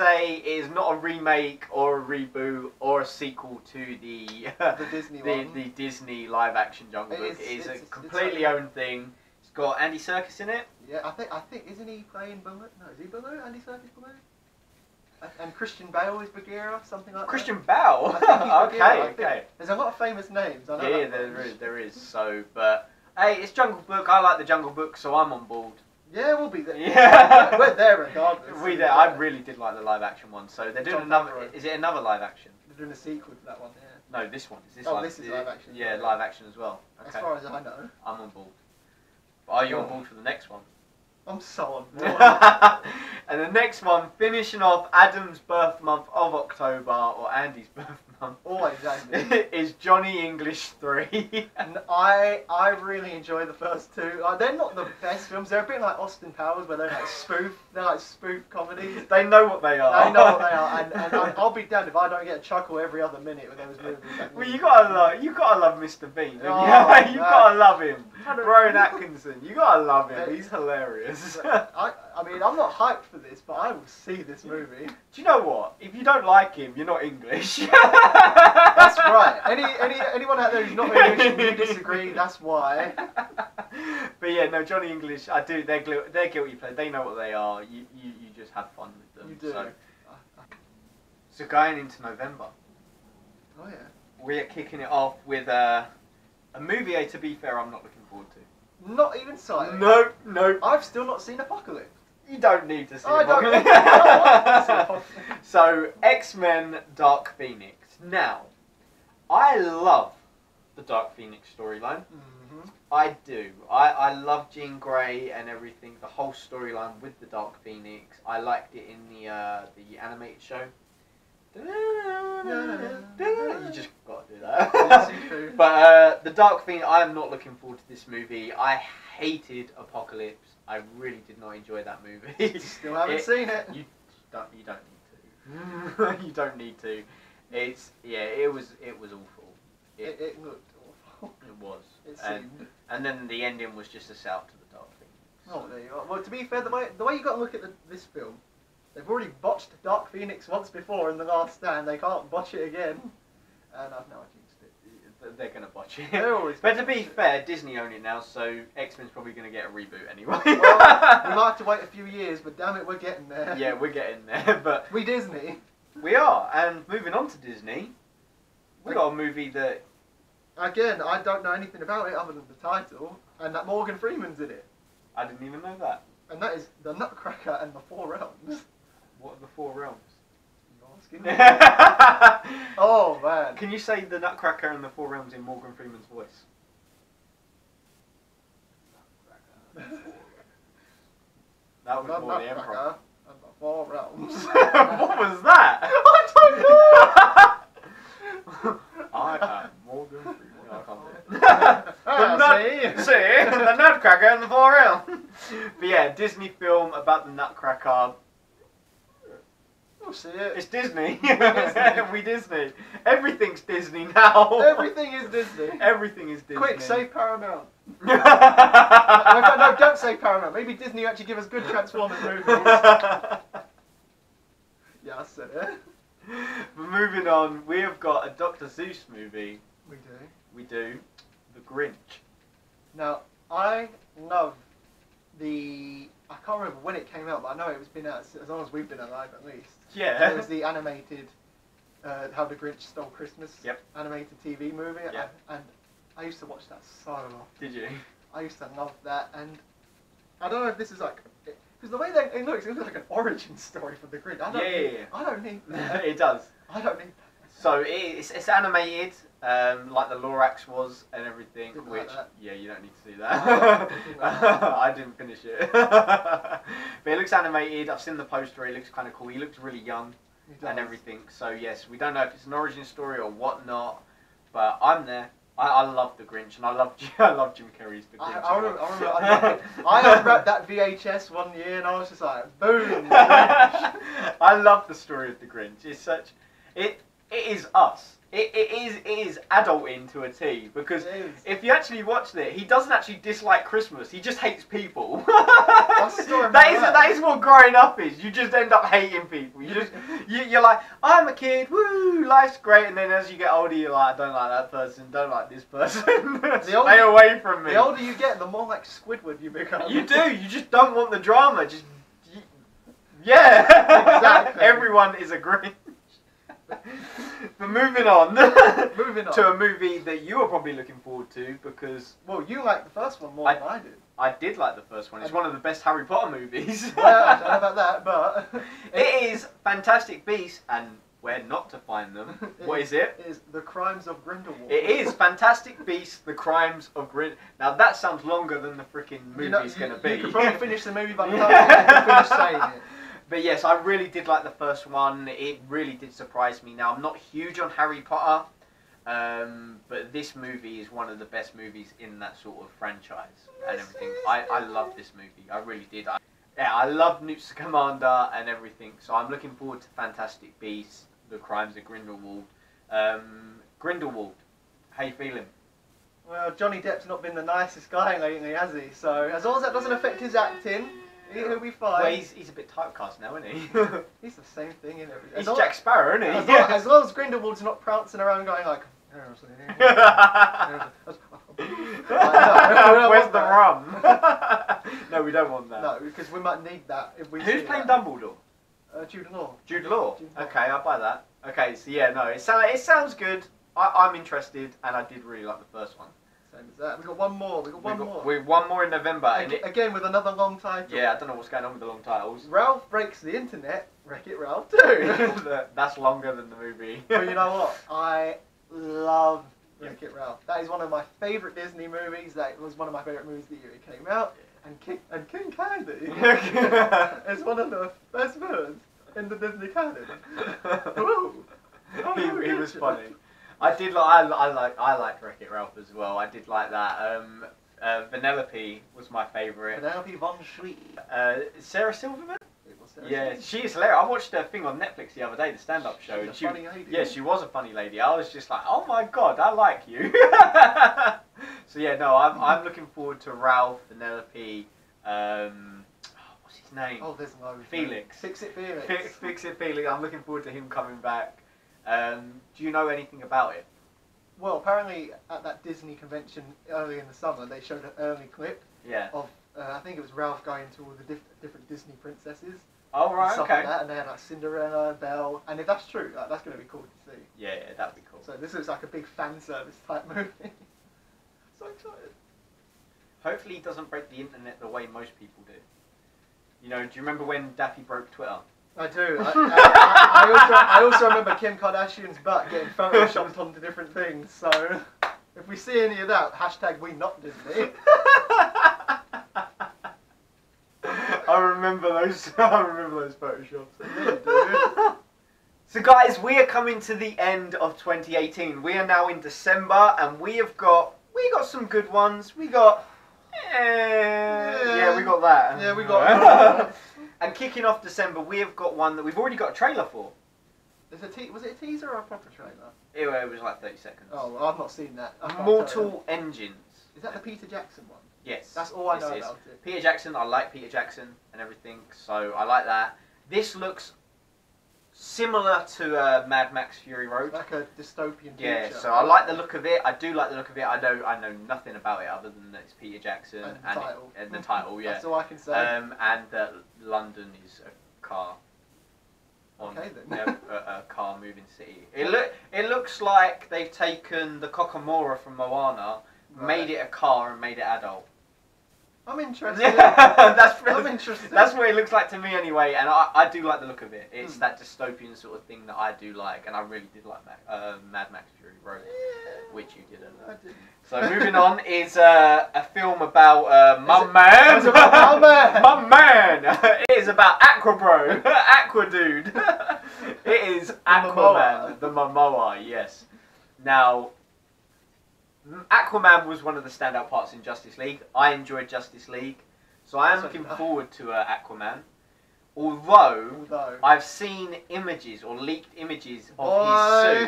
A: not a remake or a reboot or a sequel to the
B: Disney one.
A: the Disney live action Jungle Book. It is a completely own thing. It's got Andy Serkis in it.
B: Yeah, I think isn't he playing Baloo? No, is he Baloo? Andy Serkis Baloo? And Christian Bale is Bagheera, something like
A: Christian Bale.
B: that.
A: Okay.
B: There's a lot of famous names. I know
A: Yeah, there is. So, but hey, it's Jungle Book. I like the Jungle Book, so I'm on board.
B: Yeah, we'll be there.
A: Yeah,
B: we're there regardless.
A: I really did like the live action one. So they're doing another. Is it another live action?
B: They're doing a sequel to that one. Yeah.
A: No, this one. Is this
B: this is live action.
A: Yeah, live action as well. Okay.
B: As far as I know.
A: I'm on board. But are you on board for the next one?
B: I'm so on board.
A: And the next one, finishing off Adam's birth month of October, or Andy's birth month,
B: Always Andy.
A: is Johnny English 3.
B: And I really enjoy the first two. They're not the best films. They're a bit like Austin Powers, where they're like spoof comedies.
A: They know what they are.
B: They know what they are, and I'll be damned if I don't get a chuckle every other minute with those movies.
A: Well, you gotta love Mr. Bean.
B: Oh,
A: Yeah, you
B: man.
A: gotta love him. Rowan Atkinson, you gotta love him. He's hilarious.
B: I mean, I'm not hyped for this, but I will see this movie.
A: Do you know what? If you don't like him, you're not English.
B: That's right. Anyone out there who's not English and you disagree, that's why.
A: But yeah, no, Johnny English, I do. They're guilty pleasure. They know what they are. You just have fun with them.
B: You do.
A: So going into November,
B: Oh yeah.
A: we are kicking it off with a movie. To be fair, I'm not looking forward to.
B: Not even sight.
A: No.
B: I've still not seen Apocalypse.
A: You don't need to see
B: I
A: it.
B: don't want to see Apocalypse.
A: So, X-Men Dark Phoenix. Now, I love the Dark Phoenix storyline.
B: Mm-hmm.
A: I do. I love Jean Grey and everything. The whole storyline with the Dark Phoenix. I liked it in the animated show. You just got to do that.
B: Yes, you do.
A: But the Dark Phoenix, I am not looking forward to this movie. I hated Apocalypse. I really did not enjoy that movie.
B: Still haven't seen it.
A: You don't need to. You don't need to. It was awful.
B: It looked awful.
A: It was.
B: It seemed.
A: And then the ending was just a shout to the Dark Phoenix.
B: Oh, there you are. Well, to be fair, the way you got to look at this film, they've already botched Dark Phoenix once before in The Last Stand. They can't botch it again. And I've now jinxed it.
A: They're gonna botch it.
B: They're always.
A: But to be fair, Disney own it now, so X-Men's probably gonna get a reboot anyway.
B: Well, we might have to wait a few years, but damn it, we're getting there.
A: Yeah, we're getting there, but
B: We Disney.
A: we are. And moving on to Disney, we got a movie that
B: Again, I don't know anything about it other than the title, and that Morgan Freeman's in it.
A: I didn't even know that.
B: And that is The Nutcracker and the Four Realms.
A: What are the Four Realms?
B: You're asking me? Oh, man.
A: Can you say the Nutcracker and the Four Realms in Morgan Freeman's voice? That was
B: The
A: more the Emperor.
B: Nutcracker and the Four Realms.
A: What was that?
B: I don't know!
A: I am Morgan Freeman. No, I can't do it. See, the Nutcracker and the Four Realms. But yeah, Disney film about the Nutcracker.
B: We'll see it.
A: It's Disney.
B: Disney.
A: We Disney. Everything's Disney now.
B: Everything is Disney.
A: Everything is Disney.
B: Quick, say Paramount. No, don't say Paramount. Maybe Disney actually give us good Transformers movies. Yeah, I said it.
A: Moving on, we have got a Dr. Seuss movie.
B: We do.
A: We do. The Grinch.
B: Now, I love I can't remember when it came out, but I know it's been out as long as we've been alive at least.
A: Yeah.
B: It was the animated How the Grinch Stole Christmas animated TV movie.
A: Yep.
B: And I used to watch that so often.
A: Did you?
B: I used to love that, and I don't know if this is like, because the way that it looks like an origin story for the Grinch. I don't need that.
A: It does.
B: I don't need that.
A: So it's animated, like the Lorax was and everything.
B: Didn't
A: which
B: like that.
A: yeah, you don't need to see that.
B: Didn't like that.
A: I didn't finish it, but it looks animated. I've seen the poster. It looks kind of cool. He looks really young and everything. So yes, we don't know if it's an origin story or whatnot, but I'm there. I love the Grinch, and I love Jim Carrey's The Grinch.
B: I unwrapped that VHS one year, and I was just like, boom. The Grinch.
A: I love the story of the Grinch. It's such it is us. It is adulting to a T, because if you actually watch it, he doesn't actually dislike Christmas. He just hates people.
B: That's the story of my life.
A: That is what growing up is. You just end up hating people. You're like, I'm a kid, woo, life's great, and then as you get older, you're like, I don't like that person, don't like this person. Stay away from me.
B: The older you get, the more like Squidward you become.
A: You do. You just don't want the drama. Yeah.
B: Exactly.
A: Everyone is a Grinch. But moving on to a movie that you are probably looking forward to, because
B: well, you liked the first one more than I did.
A: I did like the first one. It's one of the best Harry Potter movies.
B: Well, I don't know about that, but
A: it is Fantastic Beasts and where not to find them. What is it?
B: It is The Crimes of Grindelwald.
A: It is Fantastic Beasts: The Crimes of Grindelwald. Now that sounds longer than the freaking movie's going to be.
B: You could probably finish the movie by the time you can finish saying it.
A: But yes, I really did like the first one. It really did surprise me. Now, I'm not huge on Harry Potter, but this movie is one of the best movies in that sort of franchise and everything. I love this movie. I really did. I love Newt Scamander and everything. So I'm looking forward to Fantastic Beasts: The Crimes of Grindelwald. Grindelwald, how you feeling?
B: Well, Johnny Depp's not been the nicest guy lately, has he? So as long as that doesn't affect his acting, he'll be fine.
A: Well, he's a bit typecast now, isn't he?
B: He's the same thing in everything.
A: He's Jack Sparrow, isn't he?
B: As long as Grindelwald's not prancing around going like...
A: Where's the rum? No, we don't want that.
B: No, because we might need that if we.
A: Who's playing Dumbledore?
B: Jude Law.
A: Jude Law.
B: Jude Law.
A: Okay, I'll buy that. Okay, so yeah, no, it sounds good. I'm interested, and I did really like the first one.
B: Same as that. We got one more.
A: We've one more in November, and
B: again with another long title.
A: Yeah, I don't know what's going on with the long titles.
B: Ralph Breaks the Internet. Wreck-It Ralph 2.
A: That's longer than the movie.
B: But you know what? I love Wreck-It Ralph. That is one of my favourite Disney movies. That was one of my favourite movies the year it came out. And King Candy is one of the best villains in the Disney canon.
A: He was funny. I did like. I liked Wreck-It Ralph as well. I did like that. Vanellope was my favourite.
B: Vanellope von Schweet.
A: Sarah Silverman.
B: Yeah,
A: she is hilarious. I watched her thing on Netflix the other day, the stand-up show.
B: She's a funny lady.
A: Yeah, she was a funny lady. I was just like, oh my god, I like you. So yeah, no, I'm looking forward to Ralph, Vanellope, what's his name?
B: Oh, there's no
A: Felix.
B: Fix It Felix.
A: Fix It Felix. I'm looking forward to him coming back. Do you know anything about it?
B: Well, apparently at that Disney convention early in the summer, they showed an early clip of I think it was Ralph going to all the different Disney princesses.
A: Oh right, okay.
B: Like that, and they had like Cinderella, Belle, and if that's true, that's going to be cool to see.
A: Yeah, that'd be cool.
B: So this looks like a big fan service type movie. So excited.
A: Hopefully he doesn't break the internet the way most people do. You know, do you remember when Daffy broke Twitter?
B: I do. I also remember Kim Kardashian's butt getting photoshopped onto different things. So if we see any of that, hashtag we not Disney.
A: I remember those. I remember those photoshops.
B: Yeah,
A: So guys, we are coming to the end of 2018. We are now in December, and we got some good ones. We got yeah, we got that.
B: Yeah, we got.
A: And kicking off December, we have got one that we've already got a trailer for.
B: Was it a teaser or a proper trailer?
A: It was like 30 seconds.
B: Oh, well, I've not seen that.
A: Mortal Engines.
B: Is that the Peter Jackson one?
A: Yes.
B: That's all I know about it.
A: Peter Jackson, I like Peter Jackson and everything, so I like that. This looks similar to Mad Max Fury Road.
B: Like a dystopian future.
A: Yeah, so I like the look of it. I do like the look of it. I know nothing about it other than that it's Peter Jackson
B: and
A: the title. Yeah.
B: That's all I can say.
A: And that London is a car.
B: Okay then.
A: a car moving city. It looks like they've taken the Kokomora from Moana, made it a car, and made it adult.
B: I'm interested.
A: I'm
B: interested.
A: That's what it looks like to me anyway, and I do like the look of it. It's that dystopian sort of thing that I do like, and I really did like Mad Max Fury Road, which you didn't.
B: I didn't.
A: So moving on is a film about my man.
B: It's about my man.
A: My man. It is about Aquabro, Aquadude. It is Aquaman, the Momoa. Yes. Now, Aquaman was one of the standout parts in Justice League. I enjoyed Justice League, so I am looking forward to Aquaman. Although I've seen images or leaked images of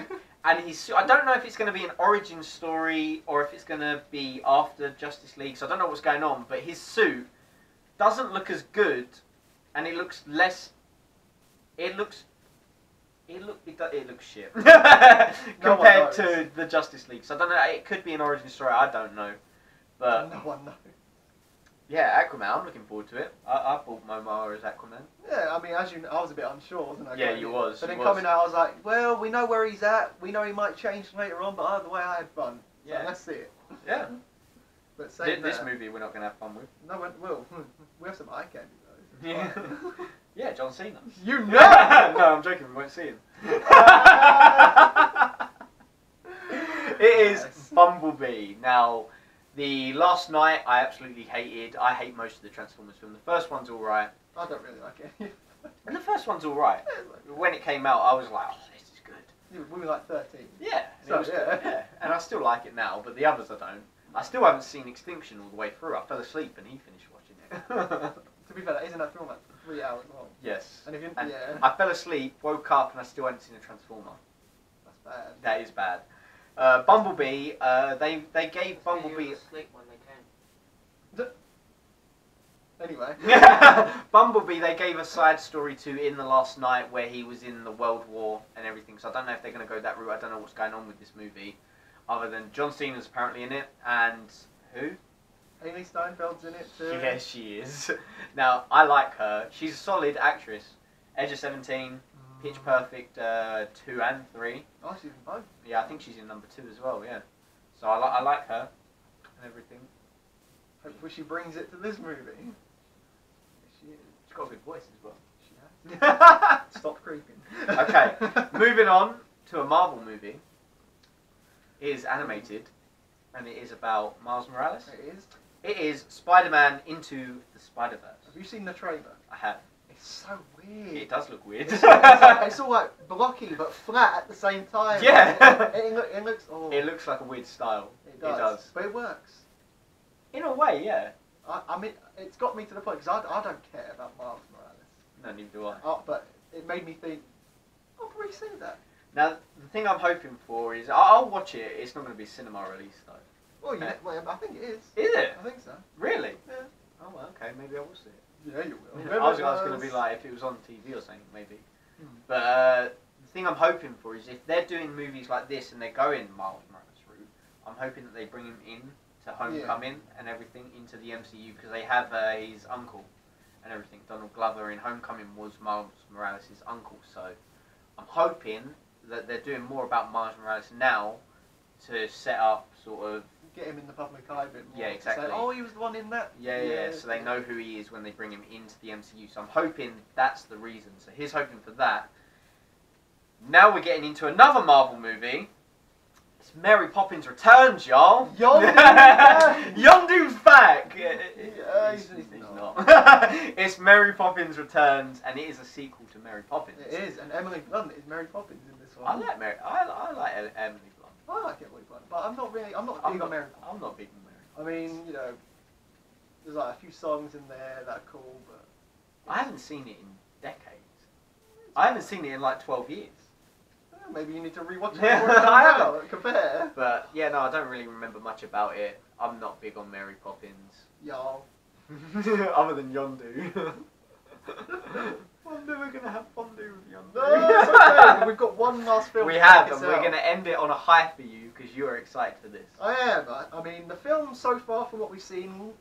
A: his suit, and I don't know if it's going to be an origin story or if it's going to be after Justice League. So I don't know what's going on, but his suit doesn't look as good, and it looks less. It looks shit compared to the Justice League. So I don't know. It could be an origin story. I don't know, but
B: no one knows.
A: Yeah, Aquaman. I'm looking forward to it. I bought Momoa as Aquaman.
B: Yeah, I mean, as you know, I was a bit unsure, wasn't I?
A: Yeah, you was.
B: But then coming out, I was like, well, we know where he's at. We know he might change later on, but either way, I had fun. So
A: Yeah,
B: let's see it.
A: Yeah.
B: But
A: This movie we're not going to have fun with.
B: No, we will. We have some eye candy though.
A: Yeah. Yeah, John Cena.
B: You know.
A: No, I'm joking. We won't see him. It is Bumblebee. Now, the last night I absolutely hated. I hate most of the Transformers film. The first one's alright.
B: I don't really like it.
A: And the first one's alright. When it came out, I was like, oh, this is good.
B: We were like 13.
A: Yeah.
B: So,
A: it was good. Yeah. And I still like it now, but the others I don't. I still haven't seen Extinction all the way through. I fell asleep and he finished watching it.
B: To be fair, isn't that film like 3 hours long?
A: Yes.
B: And if you,
A: And
B: yeah,
A: I fell asleep, woke up, and I still hadn't seen a Transformer.
B: that's bad.
A: That is bad. Bumblebee, they gave Bumblebee...
C: asleep when they came.
B: Anyway.
A: Bumblebee, they gave a side story to in the last night where he was in the World War and everything. So I don't know if they're going to go that route. I don't know what's going on with this movie, other than John Cena's apparently in it, and who?
B: Haley Steinfeld's in it too.
A: Yes, she is. Now I like her. She's a solid actress. Edge of 17, Pitch Perfect 2 and 3.
B: Oh, she's in both.
A: Yeah, I think she's in number 2 as well. Yeah. So I like her and everything.
B: Hopefully she brings it to this movie. She is.
A: She's got a good voice as well.
B: She has. Stop creeping.
A: Okay, moving on to a Marvel movie. It is animated, and it is about Miles Morales.
B: It is.
A: It is Spider-Man Into the Spider-Verse.
B: Have you seen the trailer?
A: I have.
B: It's so weird.
A: It does look weird.
B: It's all like blocky but flat at the same time.
A: Yeah.
B: It looks. Oh.
A: It looks like a weird style.
B: It does.
A: It does.
B: But it works.
A: In a way, yeah.
B: I mean, it's got me to the point because I don't care about Miles Morales.
A: No, neither do I.
B: But it made me think, I'll probably see that.
A: Now, the thing I'm hoping for is I'll watch it. It's not going to be cinema release though.
B: Well, I think it is.
A: Is it?
B: I think so.
A: Really?
B: Yeah.
A: Oh, well, okay. Maybe I will see it.
B: Yeah, you will.
A: I was going to be like, if it was on TV or something, maybe.
B: Hmm.
A: But the thing I'm hoping for is if they're doing movies like this and they're going Miles Morales route, I'm hoping that they bring him in to Homecoming and everything into the MCU because they have his uncle and everything. Donald Glover in Homecoming was Miles Morales' uncle, so I'm hoping that they're doing more about Miles Morales now to set up sort of.
B: Get him in the public eye a bit more.
A: Yeah, exactly.
B: Say, oh, he was the one in that.
A: Yeah, so they know who he is when they bring him into the MCU. So I'm hoping that's the reason. So here's hoping for that. Now we're getting into another Marvel movie. It's Mary Poppins Returns, y'all.
B: Yondu's back.
A: Yondu's back.
B: He's
A: not. It's Mary Poppins Returns, and it is a sequel to Mary Poppins.
B: It is, and Emily Blunt is Mary Poppins in this one.
A: I like Emily Blunt.
B: I like Emily Blunt, but I'm not big on Mary Poppins.
A: I'm not big on Mary.
B: I mean, there's like a few songs in there that are cool, but
A: I haven't seen it in decades. I haven't seen it in like 12 years.
B: Maybe you need to rewatch it
A: Yeah,
B: before it
A: I
B: comes
A: haven't.
B: out. Compare.
A: But yeah, no, I don't really remember much about it. I'm not big on Mary Poppins.
B: Y'all.
A: Other than Yondu. I'm never gonna have fondue with Yondu.
B: No, it's okay. We've got one last film.
A: We
B: to
A: have,
B: take us
A: and we're
B: out.
A: gonna end it on a high for you because you're excited for this.
B: I am. I mean, the film so far, from what we've seen,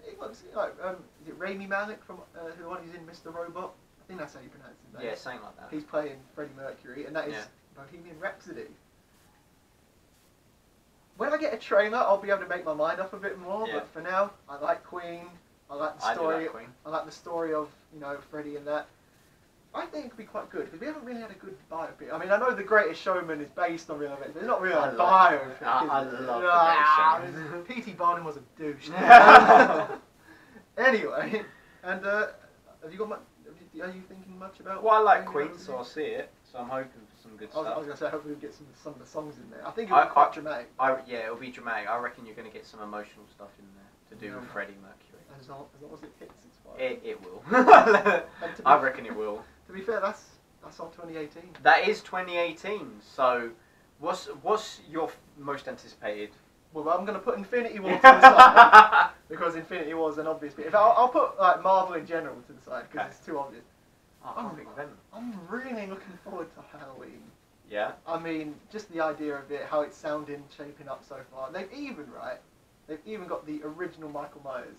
B: it looks like is it Rami Malek from the one who's in Mr. Robot? I think that's how you pronounce his name.
A: Yeah, something like that.
B: He's playing Freddie Mercury, and that is
A: Yeah.
B: Bohemian Rhapsody. When I get a trailer, I'll be able to make my mind up a bit more.
A: Yeah.
B: But for now, I like Queen. I like the
A: I do
B: story.
A: like Queen.
B: I like the story of Freddie and that. I think it could be quite good because we haven't really had a good biopic. I mean, I know The Greatest Showman is based on real events, but it's not really a biopic.
A: I
B: is it?
A: love The Greatest Showman.
B: P.T. Barnum was a douche. Anyway, and have you got much? Are you thinking much about?
A: Well, I like
B: Bohemian
A: Queen,
B: Rhapsody?
A: so I'll see it. So I'm hoping for some good
B: I was
A: stuff.
B: going to say, hopefully we get some of the songs in there. I think it'll be quite dramatic.
A: Yeah, it'll be dramatic. I reckon you're going to get some emotional stuff in there to do with Freddie Mercury.
B: As long as it hits its spot.
A: It will.
B: And to be-
A: I reckon it will.
B: To be fair, that's on 2018.
A: That is 2018. So, what's your most anticipated?
B: Well, I'm going to put Infinity War to the side because Infinity War is an obvious bit. If I'll put like Marvel in general to the side because it's too obvious.
A: Oh, big Venom.
B: I'm really looking forward to Halloween.
A: Yeah.
B: I mean, just the idea of it, how it's sounding, shaping up so far. They've even got the original Michael Myers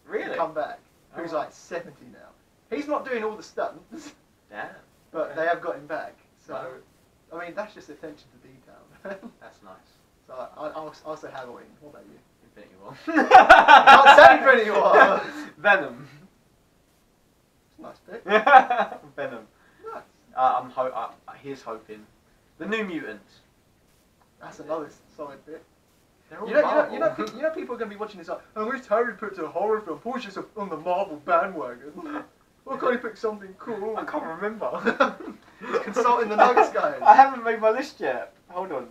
A: Really?
B: to come back, who's
A: Oh.
B: like 70 now. He's not doing all the stunts,
A: Damn.
B: but
A: Okay.
B: they have got him back. So,
A: Wow.
B: I mean, that's just attention to detail.
A: That's nice.
B: So I'll say Halloween. What about you?
A: Infinity War.
B: Can't say Infinity War.
A: Venom.
B: It's a nice Fantastic.
A: Venom.
B: Nice.
A: Here's hoping. The New Mutants.
B: That's another solid bit.
A: They're all
B: You know,
A: Marvel.
B: people are going to be watching this like, oh, where's Harry Potter horror film? Paul's just on the Marvel bandwagon. Why can't he pick something cool?
A: I can't remember.
B: He's consulting the nuggets guys.
A: I haven't made my list yet. Hold on.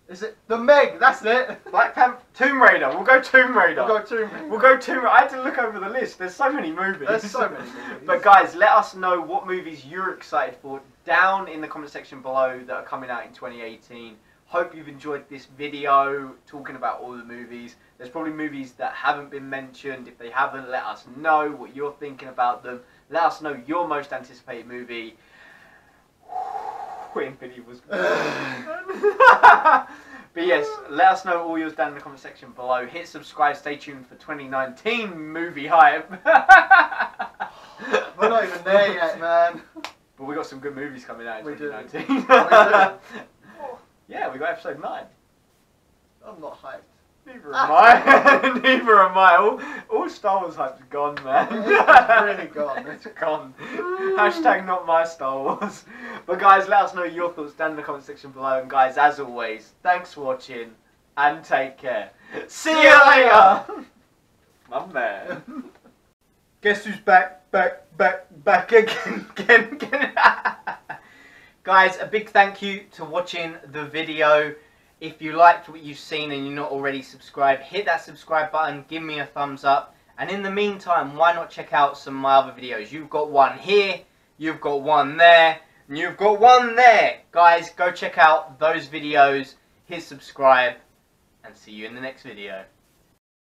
B: Is it The Meg? That's it.
A: Black Panther, Tomb Raider. We'll go Tomb Raider.
B: We'll go Tomb Raider.
A: We'll go Tomb Raider. I had to look over the list. There's so many movies.
B: There's so many movies.
A: But guys, let us know what movies you're excited for down in the comment section below that are coming out in 2018. Hope you've enjoyed this video talking about all the movies. There's probably movies that haven't been mentioned. If they haven't, let us know what you're thinking about them. Let us know your most anticipated movie. Infinity was But yes, let us know all yours down in the comment section below. Hit subscribe, stay tuned for 2019 movie hype.
B: We're not even there yet, man.
A: But we got some good movies coming out in
B: We do.
A: 2019. Yeah, we got episode 9.
B: I'm not hyped.
A: Neither am I. Neither am I. All Star Wars hype's gone, man.
B: It's really gone.
A: It's gone. Hashtag not my Star Wars. But guys, let us know your thoughts down in the comment section below. And guys, as always, thanks for watching and take care. See you later. My man. Guess who's back again. Guys, a big thank you to watching the video. If you liked what you've seen and you're not already subscribed, hit that subscribe button, give me a thumbs up. And in the meantime, why not check out some of my other videos? You've got one here, you've got one there, and you've got one there. Guys, go check out those videos, hit subscribe, and see you in the next video.